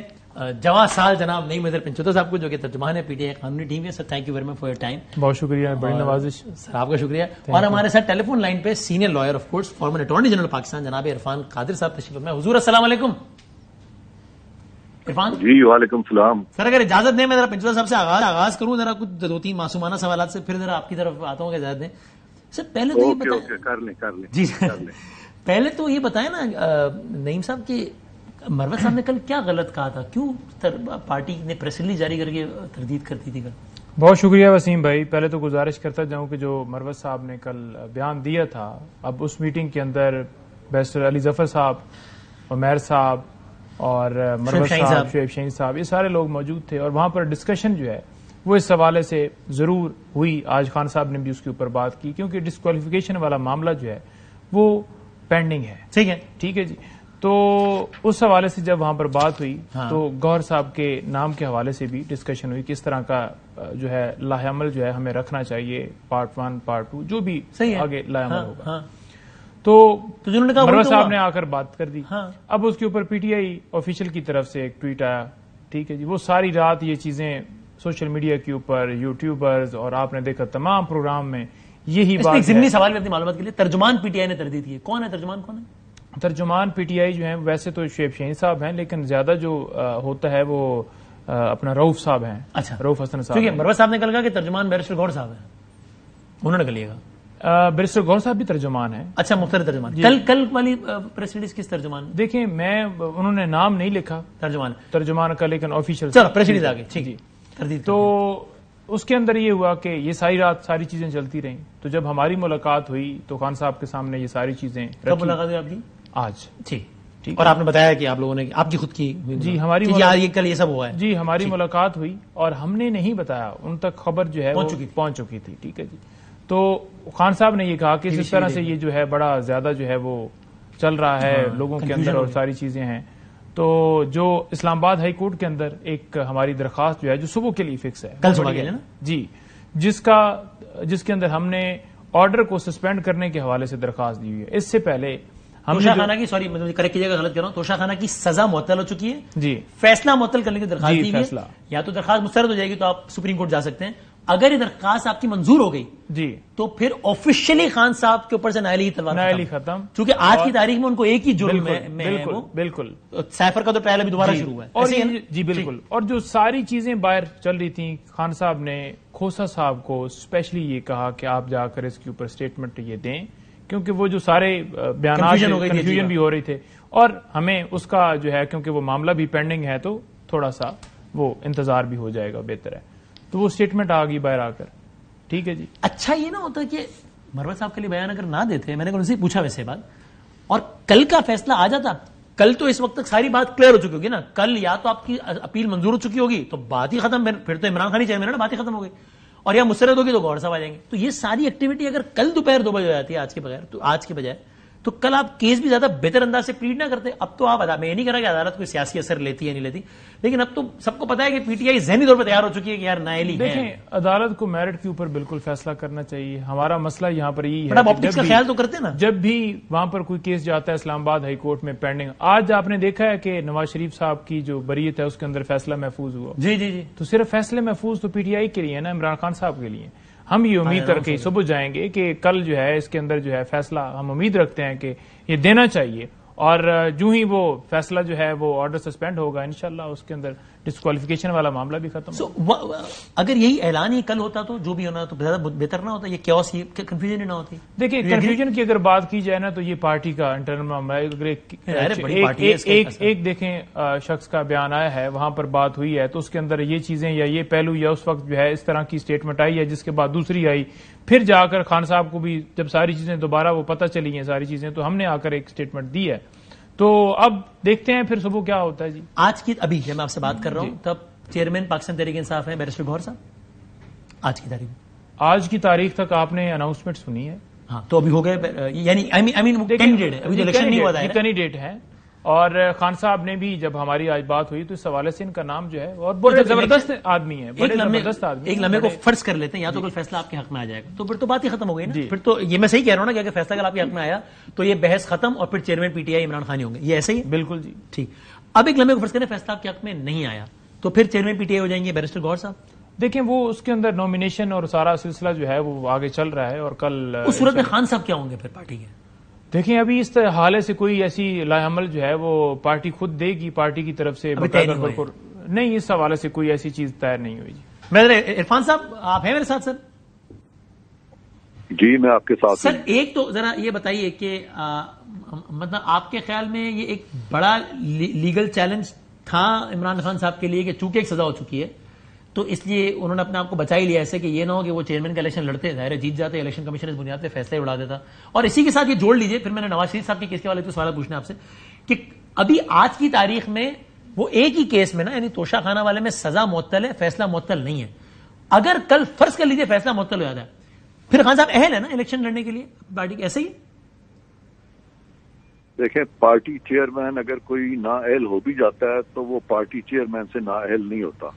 جواں سال جناب نعیم پنچوتا صاحب کو جو کہ ترجمان ہے پی ٹی آئی قانونی ٹیم ہے. Sir thank you very much for your time. بہت شکریہ، بڑی نوازش سر، آپ کا شکریہ. اور ہمارے ساتھ ٹیلی فون لائن پہ senior lawyer of course former attorney general Pakistan جناب عرفان قادر صاحب تشریف فرمائے. حضور السلام علیکم. عرفان جی وعلیکم السلام. سر اگر اجازت دیں میں ذرا پنچوتا صاحب سے آغاز کروں، ذرا کچھ 2-3 معصومانہ سوالات سے، پھر ذرا آپ کی طرف آتا ہوں کہ اجازت دیں. سر پہلے تو یہ بتائیں، کر لیں جی پہلے تو یہ بتائیں نا نعیم صاحب کہ مروت صاحب نے کل کیا غلط کہا تھا، کیوں پارٹی نے پریس ریلیز جاری کر کے تردید کرتی تھی کل؟ بہت شکریہ وسیم بھائی. پہلے تو گزارش کرتا جاؤں کہ جو مروت صاحب نے کل بیان دیا تھا، اب اس میٹنگ کے اندر بیرسٹر علی ظفر صاحب، عمیر صاحب اور مروت صاحب، شعیب شاہین صاحب، یہ سارے لوگ موجود تھے اور وہاں پر ڈسکشن جو ہے وہ اس حوالے سے ضرور ہوئی. آج خان صاحب نے بھی اس کے اوپر بات کی کیونکہ ڈسکوالیفیکیشن والا معاملہ جو ہے وہ پینڈنگ ہے. ٹھیک ہے جی. تو اس حوالے سے جب وہاں پر بات ہوئی تو گوہر صاحب کے نام کے حوالے سے بھی ڈسکشن ہوئی، کس طرح کا جو ہے لاہ عمل جو ہے ہمیں رکھنا چاہیے، پارٹ 1 پارٹ 2 جو بھی آگے لاہ عمل ہوگا. تو مروت صاحب نے آ کر بات کر دی. اب اس کے اوپر پی ٹی آئی آفیشیل کی طرف سے ایک ٹویٹ آیا. ٹھیک ہے جی. وہ ساری رات یہ چیزیں سوشل میڈیا کے اوپر، یوٹیوبرز اور آپ نے دیکھا تمام پروگرام میں یہی بات. ضمنی سوال میں اپنی معلومات کے لیے، ترجمان پی ٹی آئی نے تردید کی، کون ہے ترجمان، کون ہے؟ ترجمان پی ٹی آئی جو ہیں ویسے تو شعیب شہین صاحب ہیں، لیکن زیادہ جو ہوتا ہے وہ اپنا رؤف صاحب ہیں. اچھا، رؤف حسن صاحب. کیونکہ مروت صاحب نے کل کہا کہ ترجمان بیرسٹر گوھر صاحب ہیں، انہوں نے کل یہ کہا. بیرسٹر گوھر صاحب بھی ترجمان ہیں. اچھا، مختلف ترجمان. کل والی پریس ریلیز کس ترجمان؟ دیکھیں انہوں نے نام نہیں لکھا ترجمان کا، لیکن آفیشیل. چلو پریس ریلیز آگے. ٹھیک. تو اس کے اندر یہ ہوا کہ یہ ساری رات ساری چیزیں چلتی رہیں. تو جب ہماری ملاقات ہوئی تو خان صاحب کے سامنے یہ ساری چیزیں. کب ملاقات ہوئی آپ کی؟ آج. ٹھیک. اور آپ نے بتایا کہ آپ لوگوں نے آپ کی خود کی. جی ہماری کل یہ سب ہوا ہے. جی ہماری ملاقات ہوئی اور ہم نے نہیں بتایا، ان تک خبر جو ہے پہنچ چکی تھی. ٹھیک ہے جی. تو خان صاحب نے یہ کہا کہ اس طرح سے یہ جو ہے بڑا زیادہ جو ہے وہ چل رہا ہے لوگوں کے اندر اور ساری چیزیں ہیں. تو جو اسلام آباد ہائی کورٹ کے اندر ایک ہماری درخواست جو ہے جو صبح کے لیے فکس ہے، کل صبح کے لیے نا جی، جس کے اندر ہم نے آرڈر کو سسپینڈ کرنے کے حوالے سے درخواست دی ہوئی ہے. اس سے پہلے ہم توشہ خانہ کی کریکٹ کیجیے گا غلط کر رہا ہوں، توشہ خانہ کی سزا معطل ہو چکی ہے جی، فیصلہ معطل کرنے کی درخواست دی فیصلہ یا تو درخواست مسترد ہو جائے گی تو آپ سپریم کورٹ جا سکتے ہیں. اگر یہ درخواست آپ کی منظور ہو گئی جی تو پھر آفیشیلی خان صاحب کے اوپر سے نااہلی تلوار ختم، کیونکہ آج کی تاریخ میں ان کو ایک ہی جرم میں بالکل سائفر کا تو ٹرائل ابھی دوبارہ شروع ہوا ہے. اور جی بالکل. اور جو ساری چیزیں باہر چل رہی تھیں، خان صاحب نے کھوسا صاحب کو اسپیشلی یہ کہا کہ آپ جا کر اس کے اوپر اسٹیٹمنٹ یہ دیں، کیونکہ وہ جو سارے بیانات کنفیوژن بھی ہو رہی تھے اور ہمیں اس کا جو ہے کیونکہ وہ معاملہ بھی پینڈنگ ہے تو تھوڑا سا وہ انتظار بھی ہو جائے گا، بہتر ہے. تو وہ اسٹیٹمنٹ آ گئی باہر آ کر. ٹھیک ہے جی. اچھا یہ نہ ہوتا کہ مروت صاحب کے لیے بیان اگر نہ دیتے، میں نے ان سے پوچھا ویسے بات، اور کل کا فیصلہ آ جاتا. کل تو اس وقت تک ساری بات کلیئر ہو چکی ہوگی نا. کل یا تو آپ کی اپیل منظور ہو چکی ہوگی تو بات ہی ختم، پھر تو عمران خان ہی چیئرمین ہے نا، بات ہی ختم ہو گئی. اور یا مسترد ہوگی تو گوھر صاحب آ جائیں گے. تو یہ ساری ایکٹیویٹی اگر کل دوپہر 2 بجے ہو جاتی ہے آج کے بجائے تو کل آپ کیس بھی زیادہ بہتر انداز سے پلیڈ نہ کرتے. اب تو آپ میں یہ نہیں کہہ رہا کہ عدالت کوئی سیاسی اثر لیتی ہے نہیں لیتی، لیکن اب تو سب کو پتا ہے کہ پی ٹی آئی ذہنی طور پر تیار ہو چکی ہے کہ یار نااہلی ہے. دیکھیں عدالت کو میرٹ کے اوپر بالکل فیصلہ کرنا چاہیے. ہمارا مسئلہ یہاں پر یہی ہے آپٹکس کا خیال تو کرتے نا، جب بھی وہاں پر کوئی کیس جاتا ہے اسلام آباد ہائی کورٹ میں پینڈنگ. آج آپ نے دیکھا ہے کہ نواز شریف صاحب کی جو بریت ہے اس کے اندر فیصلہ محفوظ ہوا. جی. تو صرف فیصلے محفوظ تو پی ٹی آئی کے لیے نا، عمران خان صاحب کے لیے. ہم یہ امید کر کے صبح جائیں گے کہ کل جو ہے اس کے اندر جو ہے فیصلہ ہم امید رکھتے ہیں کہ یہ دینا چاہیے. اور جو ہی وہ فیصلہ جو ہے وہ آرڈر سسپینڈ ہوگا انشاءاللہ اس کے اندر ڈسکوالیفیکیشن والا معاملہ بھی ختم ہوگا. اگر یہی اعلان ہی کل ہوتا تو جو بھی ہونا تو زیادہ بہتر نہ ہوتا، یہ کیوس کنفیوژن ہی نہ ہوتی. دیکھیں کنفیوژن کی اگر بات کی جائے نا تو یہ پارٹی کا انٹرنل معاملہ ہے. ایک دیکھیں شخص کا بیان آیا ہے، وہاں پر بات ہوئی ہے تو اس کے اندر یہ چیزیں یا یہ پہلو یا اس وقت جو ہے اس طرح کی اسٹیٹمنٹ آئی ہے، جس کے بعد دوسری آئی، پھر جا کر خان صاحب کو بھی جب ساری چیزیں دوبارہ وہ پتہ چلی ہیں ساری چیزیں تو ہم نے آ کر ایک اسٹیٹمنٹ دی ہے. تو اب دیکھتے ہیں پھر صبح کیا ہوتا ہے. جی آج کی ابھی جب میں آپ سے بات کر رہا ہوں تب چیئرمین پاکستان تحریک انصاف ہیں بیرسٹر گوھر صاحب. آج کی تاریخ تک آپ نے اناؤنسمنٹ سنی ہے. ہاں تو ابھی ہو گئے، یعنی کینڈیڈیٹ ہے، ابھی الیکشن نہیں ہوا تھا، کینڈیڈیٹ ہے. اور خان صاحب نے بھی جب ہماری آج بات ہوئی تو اس حوالے سے ان کا نام جو ہے اور بڑے زبردست آدمی ہے، بڑے زبردست آدمی. ایک لمحے کو فرض کر لیتے ہیں یا تو کل فیصلہ آپ کے حق میں آ جائے گا تو پھر تو بات ہی ختم ہو گئی نا. پھر تو یہ میں صحیح کہہ رہا ہوں نا کہ اگر فیصلہ اگر آپ کے حق میں آیا تو یہ بحث ختم اور پھر chairman P T I Imran Khan ہی ہوں گے. یہ ایسا ہی ہے؟ بالکل جی ٹھیک. اب ایک لمحے کو فرض کریں فیصلہ آپ کے حق میں نہیں آیا تو پھر چیئرمین پی ٹی آئی ہو جائیں گے بیرسٹر گوھر صاحب. دیکھیں وہ اس کے اندر نامینیشن اور سارا سلسلہ جو ہے وہ آگے چل رہا ہے اور کل اس صورت میں خان صاحب کیا ہوں گے پھر پارٹی کے؟ دیکھیں ابھی اس حوالے سے کوئی ایسی لائحمل جو ہے وہ پارٹی خود دے گی، پارٹی کی طرف سے نہیں، اس حوالے سے کوئی ایسی چیز تیار نہیں ہوئی. عرفان صاحب آپ ہیں میرے ساتھ؟ سر جی میں آپ کے ساتھ. سر ایک تو ذرا یہ بتائیے کہ مطلب آپ کے خیال میں یہ ایک بڑا لیگل چیلنج تھا عمران خان صاحب کے لیے کہ چونکہ ایک سزا ہو چکی ہے تو اس لیے انہوں نے اپنے آپ کو بچا ہی لیا ایسے کہ یہ نہ ہو کہ وہ چیئرمین کا الیکشن لڑتے، ظاہر جیت جاتے، الیکشن کمیشن اس بنیاد پہ فیصلے اڑا دیتا. اور اسی کے ساتھ یہ جوڑ لیجئے، پھر میں نے نواز شریف صاحب کے کیس کے والے تو سوال پوچھنا آپ سے کہ ابھی آج کی تاریخ میں وہ ایک ہی کیس میں نا یعنی توشہ خانہ والے میں سزا معطل ہے، فیصلہ معطل نہیں ہے. اگر کل فرض کر لیجئے فیصلہ معطل ہو جاتا ہے پھر خان صاحب اہل ہے نا الیکشن لڑنے کے لیے پارٹی ایسے ہی؟ دیکھیں پارٹی چیئرمین اگر کوئی نااہل ہو بھی جاتا ہے تو وہ پارٹی چیئرمین سے نااہل نہیں ہوتا.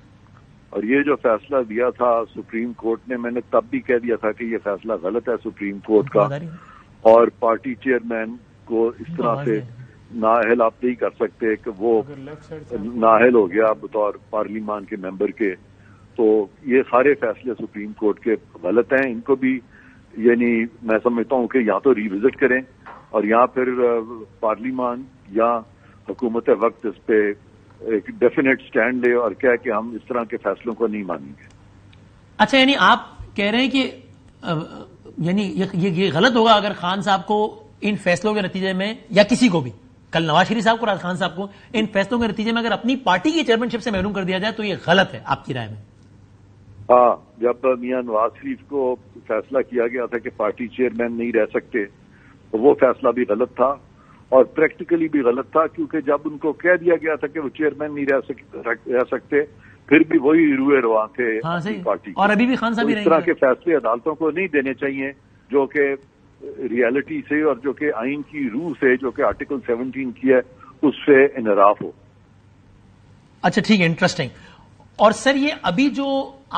اور یہ جو فیصلہ دیا تھا سپریم کورٹ نے، میں نے تب بھی کہہ دیا تھا کہ یہ فیصلہ غلط ہے سپریم کورٹ کا، اور پارٹی چیئرمین کو اس طرح سے نااہل آپ نہیں کر سکتے کہ وہ نااہل ہو گیا بطور پارلیمان کے ممبر کے. تو یہ سارے فیصلے سپریم کورٹ کے غلط ہیں. ان کو بھی یعنی میں سمجھتا ہوں کہ یا تو ریوزٹ کریں اور یا پھر پارلیمان یا حکومت وقت اس پہ ایک ڈیفینیٹ سٹینڈ لے اور کہے کہ ہم اس طرح کے فیصلوں کو نہیں مانیں گے. اچھا، یعنی آپ کہہ رہے ہیں کہ یعنی یہ غلط ہوگا اگر خان صاحب کو ان فیصلوں کے نتیجے میں، یا کسی کو بھی، کل نواز شریف صاحب کو، راز خان صاحب کو، ان فیصلوں کے نتیجے میں اگر اپنی پارٹی کی چیئرمین شپ سے محروم کر دیا جائے تو یہ غلط ہے آپ کی رائے میں؟ ہاں، جب میاں نواز شریف کو فیصلہ کیا گیا تھا کہ پارٹی چیئرمین نہیں رہ سکتے تو وہ فیصلہ بھی غلط تھا اور پریکٹیکلی بھی غلط تھا، کیونکہ جب ان کو کہہ دیا گیا تھا کہ وہ چیئرمین نہیں رہ سکتے پھر بھی وہی روئے رواں تھے پارٹی، اور ابھی بھی خان صاحب اس طرح کے فیصلے عدالتوں کو نہیں دینے چاہیے جو کہ ریالٹی سے اور جو کہ آئین کی روح سے، جو کہ آرٹیکل 17 کی ہے، اس سے انحراف ہو. اچھا ٹھیک ہے، انٹرسٹنگ. اور سر یہ ابھی جو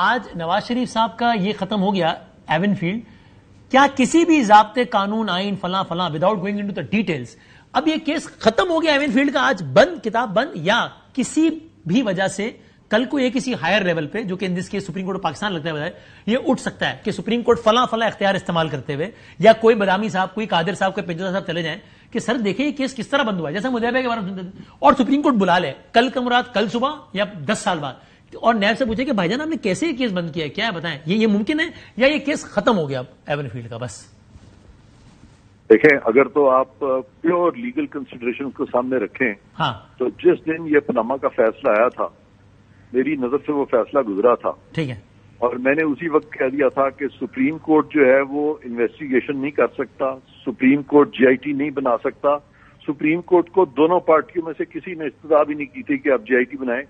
آج نواز شریف صاحب کا یہ ختم ہو گیا ایون فیلڈ، کیا کسی بھی ضابطے قانون آئین فلاں فلاں without going into the details اب یہ کیس ختم ہو گیا ایون فیلڈ کا آج بند، کتاب بند، یا کسی بھی وجہ سے کل کو یہ کسی ہائر لیول پہ جو کہ in this case supreme court of Pakistan لگتا ہے بجائے یہ اٹھ سکتا ہے کہ سپریم کورٹ فلاں فلاں اختیار استعمال کرتے ہوئے یا کوئی بدامی صاحب، کوئی قادر صاحب، کوئی پنجوزہ صاحب چلے جائیں کہ سر دیکھیں یہ کیس کس طرح بند ہوا ہے، جیسا مجاہبہ کے بارے میں سنتے تھے، اور سپریم کورٹ بلا لے کل کا مراد کل صبح یا 10 سال بعد اور نیب سے پوچھے کہ بھائی جان آپ نے کیسے یہ کیس بند کیا ہے، کیا ہے بتائیں، یہ ممکن ہے یا یہ کیس ختم ہو گیا اب ایون فیلڈ کا؟ بس دیکھیں، اگر تو آپ پیور لیگل کنسیڈریشن کو سامنے رکھیں ہاں تو جس دن یہ پاناما کا فیصلہ آیا تھا میری نظر سے وہ فیصلہ گزرا تھا، ٹھیک ہے، اور میں نے اسی وقت کہہ دیا تھا کہ سپریم کورٹ جو ہے وہ انویسٹیگیشن نہیں کر سکتا، سپریم کورٹ GIT نہیں بنا سکتا. سپریم کورٹ کو دونوں پارٹیوں میں سے کسی نے استدعا بھی نہیں کی تھی کہ آپ GIT بنائیں.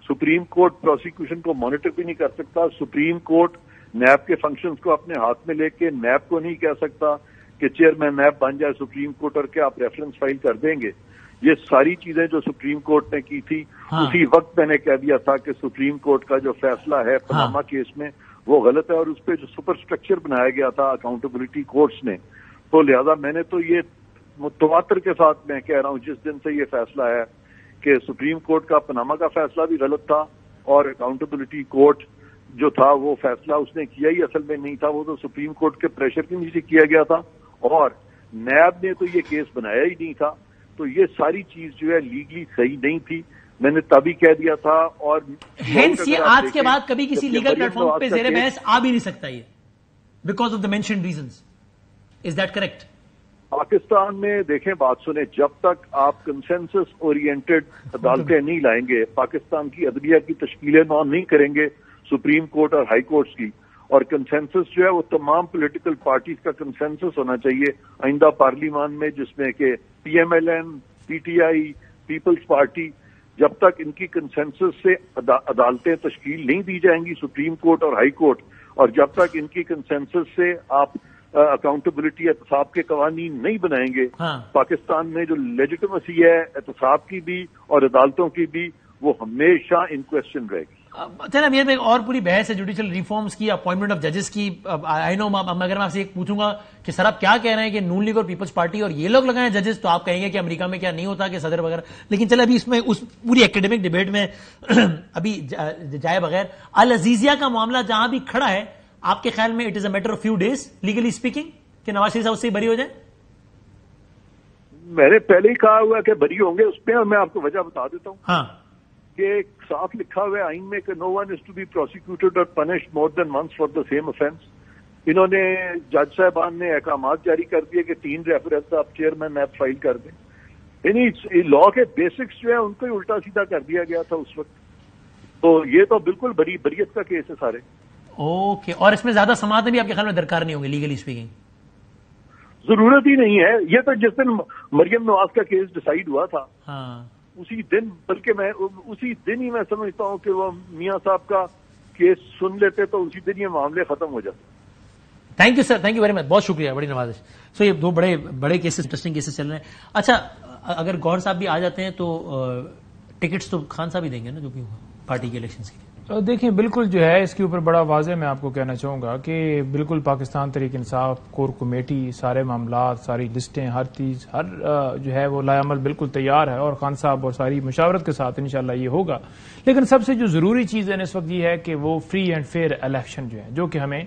سپریم کورٹ پروسیکیوشن کو مانیٹر بھی نہیں کر سکتا. سپریم کورٹ نیب کے فنکشنز کو اپنے ہاتھ میں لے کے نیب کو نہیں کہہ سکتا کہ چیئرمین نیب بن جائے سپریم کورٹ اور کیا آپ ریفرنس فائل کر دیں گے. یہ ساری چیزیں جو سپریم کورٹ نے کی تھی اسی وقت میں نے کہہ دیا تھا کہ سپریم کورٹ کا جو فیصلہ ہے پاناما کیس میں وہ غلط ہے، اور اس پہ جو سپر اسٹرکچر بنایا گیا تھا اکاؤنٹیبلٹی کورٹس نے، تو لہذا میں نے تو یہ متواتر کے ساتھ میں کہہ رہا ہوں جس دن سے یہ فیصلہ ہے کہ سپریم کورٹ کا پاناما کا فیصلہ بھی غلط تھا اور اکاؤنٹیبلٹی کورٹ جو تھا وہ فیصلہ اس نے کیا ہی اصل میں نہیں تھا، وہ تو سپریم کورٹ کے پریشر کے نیچے کیا گیا تھا اور نیب نے تو یہ کیس بنایا ہی نہیں تھا. تو یہ ساری چیز جو ہے لیگلی صحیح نہیں تھی، میں نے تبھی کہہ دیا تھا. اور ہینس یہ آج کے بعد کبھی کسی لیگل پلیٹ فارم پہ زیر بحث آ بھی نہیں سکتا یہ because of the mentioned reasons. Is that correct? Pakistan میں دیکھیں، بات سنیں، جب تک آپ کنسنسس اورینٹڈ عدالتیں نہیں لائیں گے، پاکستان کی عدلیہ کی تشکیلیں نو نہیں کریں گے سپریم کورٹ اور ہائی کورٹس کی، اور کنسنسس جو ہے وہ تمام پولیٹیکل پارٹیز کا کنسنسس ہونا چاہیے آئندہ پارلیمان میں، جس میں کہ PMLN، PTI، پیپلز پارٹی، جب تک ان کی کنسنسس سے عدالتیں تشکیل نہیں دی جائیں گی سپریم کورٹ اور ہائی کورٹ، اور جب تک ان کی کنسنسس سے آپ اکاؤنٹیبلٹی احتساب کے قوانین نہیں بنائیں گے، پاکستان میں جو لیجیٹیمیسی ہے احتساب کی بھی اور عدالتوں کی بھی وہ ہمیشہ ان کوسچن رہے گی. چلیں امیر بھائی، اور پوری بحث ہے جوڈیشل ریفارمز کی، اپوائنٹمنٹ آف ججز کی. آئی نو اگر میں آپ سے ایک پوچھوں گا کہ سر آپ کیا کہہ رہے ہیں کہ نون لیگ اور پیپلز پارٹی اور یہ لوگ لگائیں ججز، تو آپ کہیں گے کہ امریکہ میں کیا نہیں ہوتا کہ صدر وغیرہ. لیکن چلے ابھی اس میں اس پوری ایکیڈیمک ڈیبیٹ میں ابھی جائے بغیر العزیزیہ کا معاملہ جہاں بھی کھڑا ہے، آپ کے خیال میں it is a matter of few days legally speaking کہ نواز شریف صاحب اس سے بری ہو جائیں؟ میں نے پہلے ہی کہا ہوا کہ بری ہوں گے اس پہ، اور میں آپ کو وجہ بتا دیتا ہوں. ہاں، کہ صاف لکھا ہوا ہے آئین میں کہ no one is to be prosecuted اور punished more than once for the same offence. انہوں نے جج صاحبان نے احکامات جاری کر دیے کہ 3 ریفرنس آپ چیئرمین نیب فائل کر دیں. یعنی لا کے بیسکس جو ہے ان کو ہی الٹا سیدھا کر دیا گیا تھا اس وقت. تو یہ تو بالکل بریت کا کیس ہے سارے. اوکے، اور اس میں زیادہ سماعتیں بھی آپ کے خیال میں درکار نہیں ہوں گی لیگلی اسپیکنگ؟ ضرورت ہی نہیں ہے. یہ تو جس دن مریم نواز کا کیس ڈیسائیڈ ہوا تھا اسی دن، بلکہ میں اسی دن ہی میں سمجھتا ہوں کہ وہ میاں صاحب کا کیس سن لیتے تو اسی دن یہ معاملے ختم ہو جاتے. Thank you sir, thank you very مچ، بہت شکریہ، بڑی نوازش. سو یہ 2 بڑے کیسز، انٹرسٹنگ کیسز چل رہے ہیں. اچھا، اگر گوہر صاحب بھی آ جاتے ہیں تو ٹکٹس تو خان صاحب ہی دیں گے نا جو بھی پارٹی کے الیکشنز کے لیے؟ دیکھیں، بالکل جو ہے اس کے اوپر بڑا واضح میں آپ کو کہنا چاہوں گا کہ بالکل پاکستان تحریک انصاف کور کمیٹی سارے معاملات، ساری لسٹیں، ہر چیز، ہر جو ہے وہ لائے عمل بالکل تیار ہے، اور خان صاحب اور ساری مشاورت کے ساتھ انشاءاللہ یہ ہوگا. لیکن سب سے جو ضروری چیز ہے اس وقت یہ ہے کہ وہ فری اینڈ فیئر الیکشن جو ہے، جو کہ ہمیں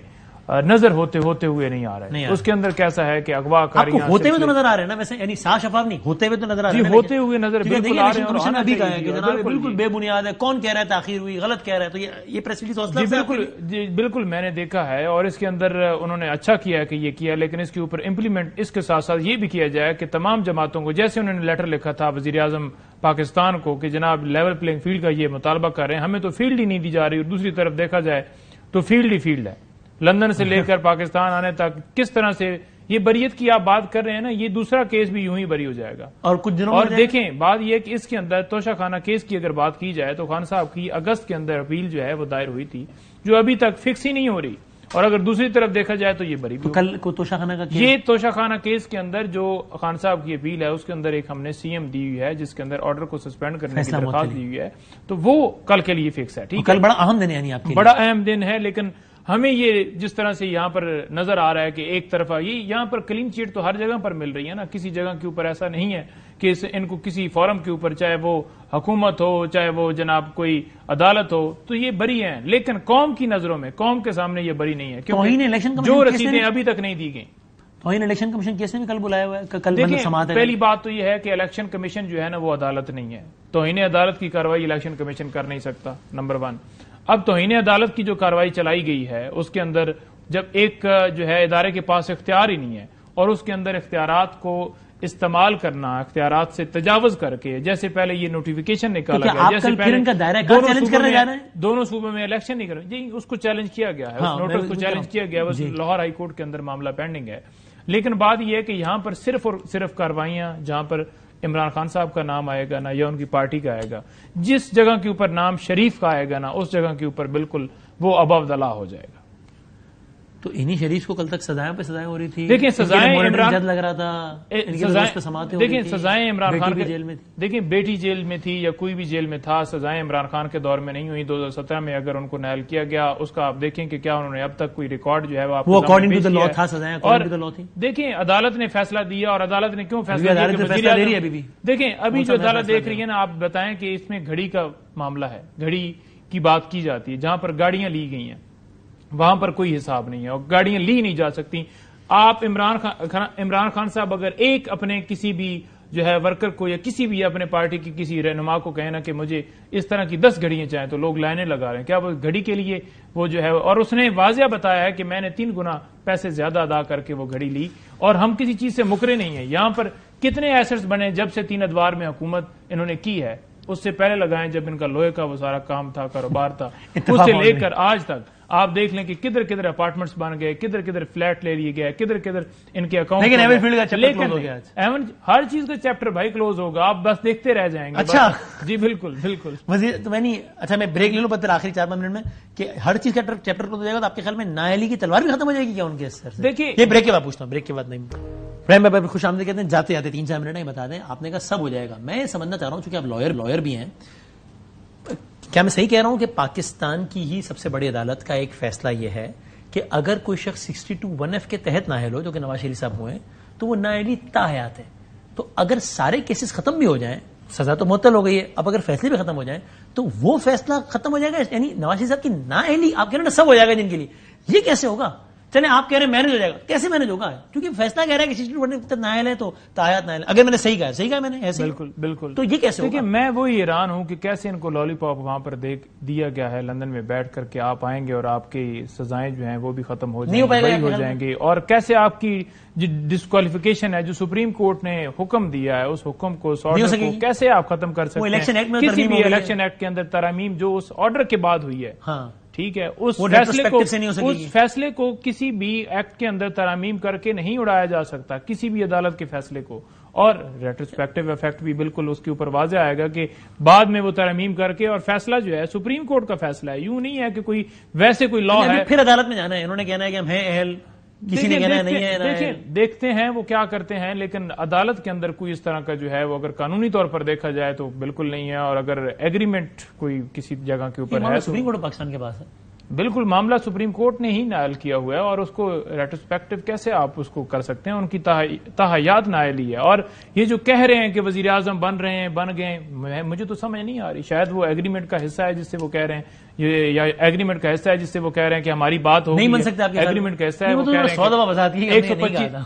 نظر ہوتے ہوئے نہیں آ رہے. اس کے اندر کیسا ہے کہ اغوا کاریاں ہوتے ہوئے تو نظر آ رہے ہیں نا، ویسے یعنی صاف شفاف نہیں، ہوتے ہوئے تو نظر آ رہے ہیں. ہوتے ہوئے نظر بالکل آ رہے ہیں. کمیشن ابھی کہا ہے کہ جناب بالکل بے بنیاد ہے، کون کہہ رہا ہے تاخیر ہوئی، غلط کہہ رہا ہے، تو یہ پریس ریلیز جی بالکل میں نے دیکھا ہے، اور اس کے اندر انہوں نے اچھا کیا ہے کہ یہ کیا، لیکن اس کے اوپر امپلیمنٹ اس کے ساتھ ساتھ یہ بھی کیا جائے کہ تمام جماعتوں کو، جیسے انہوں نے لیٹر لکھا تھا وزیر اعظم پاکستان کو کہ جناب لیول پلینگ فیلڈ کا یہ مطالبہ کر رہے ہیں، ہمیں تو فیلڈ ہی نہیں دی جا رہی، اور دوسری طرف دیکھا جائے تو فیلڈ ہی فیلڈ ہے. لندن سے لے کر پاکستان آنے تک کس طرح سے یہ بریت کی آپ بات کر رہے ہیں نا، یہ دوسرا کیس بھی یوں ہی بری ہو جائے گا. اور کچھ دنوں اور دیکھیں بات یہ کہ اس کے اندر توشہ خانہ کیس کی اگر بات کی جائے تو خان صاحب کی اگست کے اندر اپیل جو ہے وہ دائر ہوئی تھی، جو ابھی تک فکس ہی نہیں ہو رہی. اور اگر دوسری طرف دیکھا جائے تو یہ بری بھی. کل کو توشہ خانہ کا یہ توشہ خانہ کیس کے اندر جو خان صاحب کی اپیل ہے، اس کے اندر ایک ہم نے سی ایم دی ہوئی ہے جس کے اندر آرڈر کو سسپینڈ کرنے کی درخواست دی ہوئی ہے، تو وہ کل کے لیے فکس ہے. ٹھیک ہے، کل بڑا اہم دن ہے، یعنی آپ کے بڑا اہم دن ہے. لیکن ہمیں یہ جس طرح سے یہاں پر نظر آ رہا ہے کہ ایک طرفہ یہ یہاں پر کلین چیٹ تو ہر جگہ پر مل رہی ہے نا، کسی جگہ کے اوپر ایسا نہیں ہے کہ ان کو کسی فورم کے اوپر، چاہے وہ حکومت ہو چاہے وہ جناب کوئی عدالت ہو، تو یہ بری ہیں. لیکن قوم کی نظروں میں، قوم کے سامنے یہ بری نہیں ہے، کیونکہ جو رسیدیں ابھی تک نہیں دی گئیں. توہین الیکشن کمیشن کیس نے بھی کل بلایا ہوا ہے. دیکھیں پہلی بات تو یہ ہے کہ الیکشن کمیشن جو ہے نا وہ عدالت نہیں ہے. توہین عدالت کی کارروائی الیکشن کمیشن کر نہیں سکتا، نمبر 1. اب توہین عدالت کی جو کارروائی چلائی گئی ہے اس کے اندر جب ایک جو ہے ادارے کے پاس اختیار ہی نہیں ہے، اور اس کے اندر اختیارات کو استعمال کرنا، اختیارات سے تجاوز کر کے، جیسے پہلے یہ نوٹیفیکیشن نکالا گیا، جیسے پہلے دونوں صوبوں میں الیکشن نہیں کر جی اس کو چیلنج کیا گیا ہے، اس نوٹس کو چیلنج کیا گیا ہے، لاہور ہائی کورٹ کے اندر معاملہ پینڈنگ ہے. لیکن بات یہ ہے کہ یہاں پر صرف اور صرف کارروائیاں جہاں پر عمران خان صاحب کا نام آئے گا نا، یا ان کی پارٹی کا آئے گا، جس جگہ کے اوپر نام شریف کا آئے گا نا، اس جگہ کے اوپر بالکل وہ ابو دا لا ہو جائے گا. تو انہی شریف کو کل تک سزائیں پہ سزائیں ہو رہی تھی. دیکھیں سزائیں عمران لگ رہا تھا، دیکھیں سزائیں عمران خان جیل میں، دیکھیں بیٹی جیل میں تھی یا کوئی بھی جیل میں تھا، سزائیں عمران خان کے دور میں نہیں ہوئی. 2017 میں اگر ان کو نائل کیا گیا، اس کا آپ دیکھیں کہ کیا انہوں نے اب تک کوئی ریکارڈ جو ہے وہ اکارڈنگ ٹو دی لا تھا، سزائیں اکارڈنگ ٹو دی لا تھی. دیکھیں عدالت نے فیصلہ دیا، اور عدالت نے کیوں فیصلہ دیا؟ دیکھیں ابھی جو عدالت دیکھ رہی ہے نا، آپ بتائیں کہ اس میں گھڑی کا معاملہ ہے، گھڑی کی بات کی جاتی ہے، جہاں پر گاڑیاں لی گئی ہیں وہاں پر کوئی حساب نہیں ہے، اور گاڑیاں لی نہیں جا سکتی. آپ عمران خان صاحب اگر ایک اپنے کسی بھی جو ہے ورکر کو یا کسی بھی اپنے پارٹی کی کسی رہنما کو کہنا کہ مجھے اس طرح کی 10 گھڑیاں چاہیں، تو لوگ لائنیں لگا رہے ہیں. کیا وہ گھڑی کے لیے وہ جو ہے، اور اس نے واضح بتایا ہے کہ میں نے 3 گنا پیسے زیادہ ادا کر کے وہ گھڑی لی، اور ہم کسی چیز سے مکرے نہیں ہیں. یہاں پر کتنے ایسٹس بنے جب سے 3 ادوار میں حکومت انہوں نے کی ہے، اس سے پہلے لگائیں جب ان کا لوہے کا وہ سارا کام تھا، کاروبار تھا، اس سے لے کر آج تک آپ دیکھ لیں کہ کدھر کدھر اپارٹمنٹس بن گئے، کدھر کدھر فلیٹ لے لیے گئے، کدھر کدھر ان کے اکاؤنٹ. لیکن ہر چیز کا چیپٹر بھائی کلوز ہوگا، آپ بس دیکھتے رہ جائیں گے. اچھا جی بالکل بالکل وزیر تو میں نہیں. اچھا میں بریک لے لوں پتہ آخری 4-5 منٹ میں کہ ہر چیز کا چیپٹر کلوز ہو جائے گا، تو آپ کے خیال میں نااہلی کی تلوار بھی ختم ہو جائے گی کیا ان کے سر سے؟ دیکھیے یہ بریک کے بعد پوچھتا ہوں، بریک کے بعد نہیں. رحم بھائی خوش آمدید کہتے ہیں، جاتے جاتے 3-4 منٹ نہیں بتا دیں، آپ نے کہا سب ہو جائے گا. میں یہ سمجھنا چاہ رہا ہوں چونکہ آپ لائر بھی ہیں، کیا میں صحیح کہہ رہا ہوں کہ پاکستان کی ہی سب سے بڑی عدالت کا ایک فیصلہ یہ ہے کہ اگر کوئی شخص 62(1)(f) کے تحت نااہل ہو، جو کہ نواز شریف صاحب ہوئے، تو وہ نااہلی تاحیات ہے. تو اگر سارے کیسز ختم بھی ہو جائیں، سزا تو معطل ہو گئی ہے، اب اگر فیصلے بھی ختم ہو جائیں تو وہ فیصلہ ختم ہو جائے گا، یعنی نواز شریف صاحب کی نااہلی آپ کہہ رہے ہیں نا سب ہو جائے گا جن کے لیے. یہ کیسے ہوگا؟ چلیں آپ کہہ رہے ہیں مینج ہو جائے گا، کیسے مینج ہوگا؟ کیونکہ فیصلہ کہہ رہا ہے کہ 62(1)(f) نااہل ہے تو تاحیات نااہل. اگر میں نے صحیح کہا میں نے ایسے بالکل بالکل. تو یہ کیسے ہوگا؟ میں وہی حیران ہوں کہ کیسے ان کو لالی پاپ وہاں پر دیا گیا ہے لندن میں بیٹھ کر کے آپ آئیں گے اور آپ کی سزائیں جو ہیں وہ بھی ختم ہو جائیں گے، اور کیسے آپ کی ڈسکوالیفیکیشن ہے جو سپریم کورٹ نے حکم دیا ہے، اس حکم کو کیسے آپ ختم کر سکتے ہیں؟ کسی بھی الیکشن ایکٹ کے اندر ترامیم جو اس آرڈر کے بعد ہوئی ہے، ٹھیک ہے، اس فیصلے کو کسی بھی ایکٹ کے اندر ترامیم کر کے نہیں اڑایا جا سکتا، کسی بھی عدالت کے فیصلے کو. اور ریٹروسپیکٹو افیکٹ بھی بالکل اس کے اوپر واضح آئے گا کہ بعد میں وہ ترمیم کر کے، اور فیصلہ جو ہے سپریم کورٹ کا فیصلہ ہے، یوں نہیں ہے کہ کوئی ویسے کوئی لا ہے پھر عدالت میں جانا ہے. انہوں نے کہنا ہے کہ ہم ہیں اہل، کسی نے کہنا ہے نہیں ہے. دیکھتے ہیں وہ کیا کرتے ہیں، لیکن عدالت کے اندر کوئی اس طرح کا جو ہے وہ اگر قانونی طور پر دیکھا جائے تو بالکل نہیں ہے. اور اگر ایگریمنٹ کوئی کسی جگہ کے اوپر ہے، سپریم کورٹ پاکستان کے پاس ہے. بالکل معاملہ سپریم کورٹ نے ہی نائل کیا ہوا ہے اور اس کو ریٹروسپیکٹو کیسے آپ اس کو کر سکتے ہیں؟ ان کی تحیات نائل ہی ہے. اور یہ جو کہہ رہے ہیں کہ وزیر اعظم بن رہے ہیں بن گئے، مجھے تو سمجھ نہیں آ رہی. شاید وہ ایگریمنٹ کا حصہ ہے جس سے وہ کہہ رہے ہیں، یا ایگریمنٹ کا حصہ ہے جس سے وہ کہہ رہے ہیں کہ ہماری بات ہوگی. نہیں بن سکتا ایگریمنٹ کا حصہ ہے. وہ کہہ رہے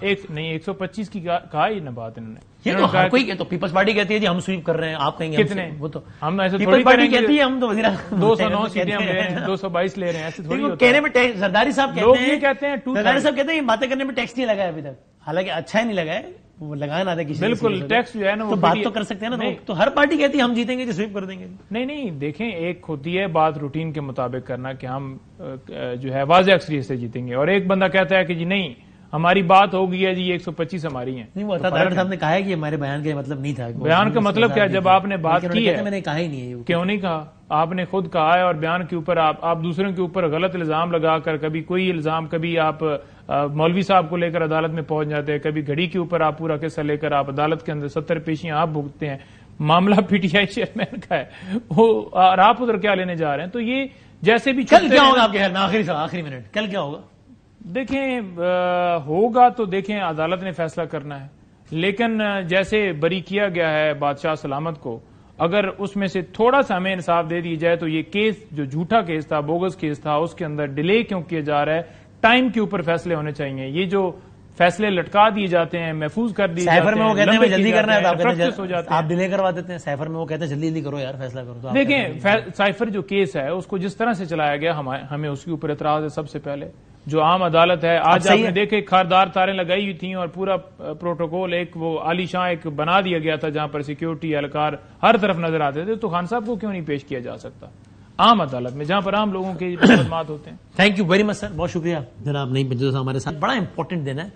ہیں 125 کی کہا ہی نا بات انہوں نے. یہ تو ہر کوئی تو پیپلز پارٹی کہتی ہے جی ہم سویپ کر رہے ہیں، آپ کہیں گے کتنے؟ وہ تو ہم ایسے پیپلز پارٹی کہتی ہے ہم تو وزیر 209 سیٹیں ہم لے رہے ہیں، 222 لے رہے ہیں. ایسے تھوڑی ہوتا ہے. کہنے میں زرداری صاحب لوگ یہ کہتے ہیں زرداری صاحب کہتے ہیں یہ باتیں کرنے میں ٹیکس نہیں لگا ہے ابھی تک، حالانکہ اچھا ہی نہیں لگا ہے، وہ لگایا نہ تھا کسی. بالکل ٹیکس جو ہے نا تو بات تو کر سکتے ہیں نا. تو ہر پارٹی کہتی ہے ہم جیتیں گے جو سویپ کر دیں گے. نہیں دیکھیں، ایک ہوتی ہے بات روٹین کے مطابق کرنا کہ ہم جو ہے واضح اکثریت سے جیتیں گے، اور ایک بندہ کہتا ہے کہ جی نہیں ہماری بات ہو گئی ہے جی 125 ہماری ہیں. نہیں، وہ عطا صاحب نے کہا ہے کہ ہمارے بیان کا مطلب نہیں تھا. بیان کا مطلب کیا؟ جب آپ نے بات کی ہے. میں نے کہا ہی نہیں ہے. کیوں نہیں کہا؟ آپ نے خود کہا ہے. اور بیان کے اوپر آپ دوسروں کے اوپر غلط الزام لگا کر، کبھی کوئی الزام، کبھی آپ مولوی صاحب کو لے کر عدالت میں پہنچ جاتے ہیں، کبھی گھڑی کے اوپر آپ پورا قصہ لے کر آپ عدالت کے اندر 70 پیشیاں آپ بھگتتے ہیں. معاملہ پی ٹی آئی چیئرمین کا ہے اور آپ ادھر کیا لینے جا رہے ہیں؟ تو یہ جیسے بھی کل کیا ہوگا آپ کے خیال میں؟ آخری منٹ، کل کیا ہوگا؟ دیکھیں ہوگا تو دیکھیں عدالت نے فیصلہ کرنا ہے. لیکن جیسے بری کیا گیا ہے بادشاہ سلامت کو، اگر اس میں سے تھوڑا سا ہمیں انصاف دے دی جائے تو یہ کیس جو جھوٹا کیس تھا، بوگس کیس تھا، اس کے اندر ڈیلے کیوں کیا جا رہا ہے؟ ٹائم کے اوپر فیصلے ہونے چاہیے. یہ جو فیصلے لٹکا دیے جاتے ہیں، محفوظ کر دیے جاتے ہیں، سائفر میں وہ کہتے ہیں جلدی کرنا ہے تو آپ ڈیلے کروا دیتے ہیں. سائفر میں وہ کہتے ہیں جلدی کرو یار، فیصلہ کرو. دیکھیں سائفر جو کیس ہے اس کو جس طرح سے چلایا گیا ہمیں اس کے اوپر اعتراض ہے. سب سے پہلے جو عام عدالت ہے، آج آپ نے دیکھے خاردار تاریں لگائی ہوئی تھیں اور پورا پروٹوکول ایک وہ عالی شاں ایک بنا دیا گیا تھا جہاں پر سیکیورٹی اہلکار ہر طرف نظر آتے تھے. تو خان صاحب کو کیوں نہیں پیش کیا جا سکتا عام عدالت میں جہاں پر عام لوگوں کے مقدمات ہوتے ہیں؟ Thank you very much sir, بہت شکریہ جناب نہیں پنجو صاحب ہمارے ساتھ. بڑا امپورٹنٹ دن ہے.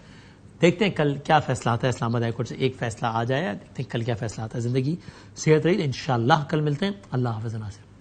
دیکھتے ہیں کل کیا فیصلہ آتا ہے. اسلام آباد ہائی کورٹ سے ایک فیصلہ آ جائے، دیکھتے ہیں کل کیا فیصلہ آتا ہے. زندگی صحت رہی، انشاءاللہ کل ملتے ہیں. اللہ حافظ ناصر.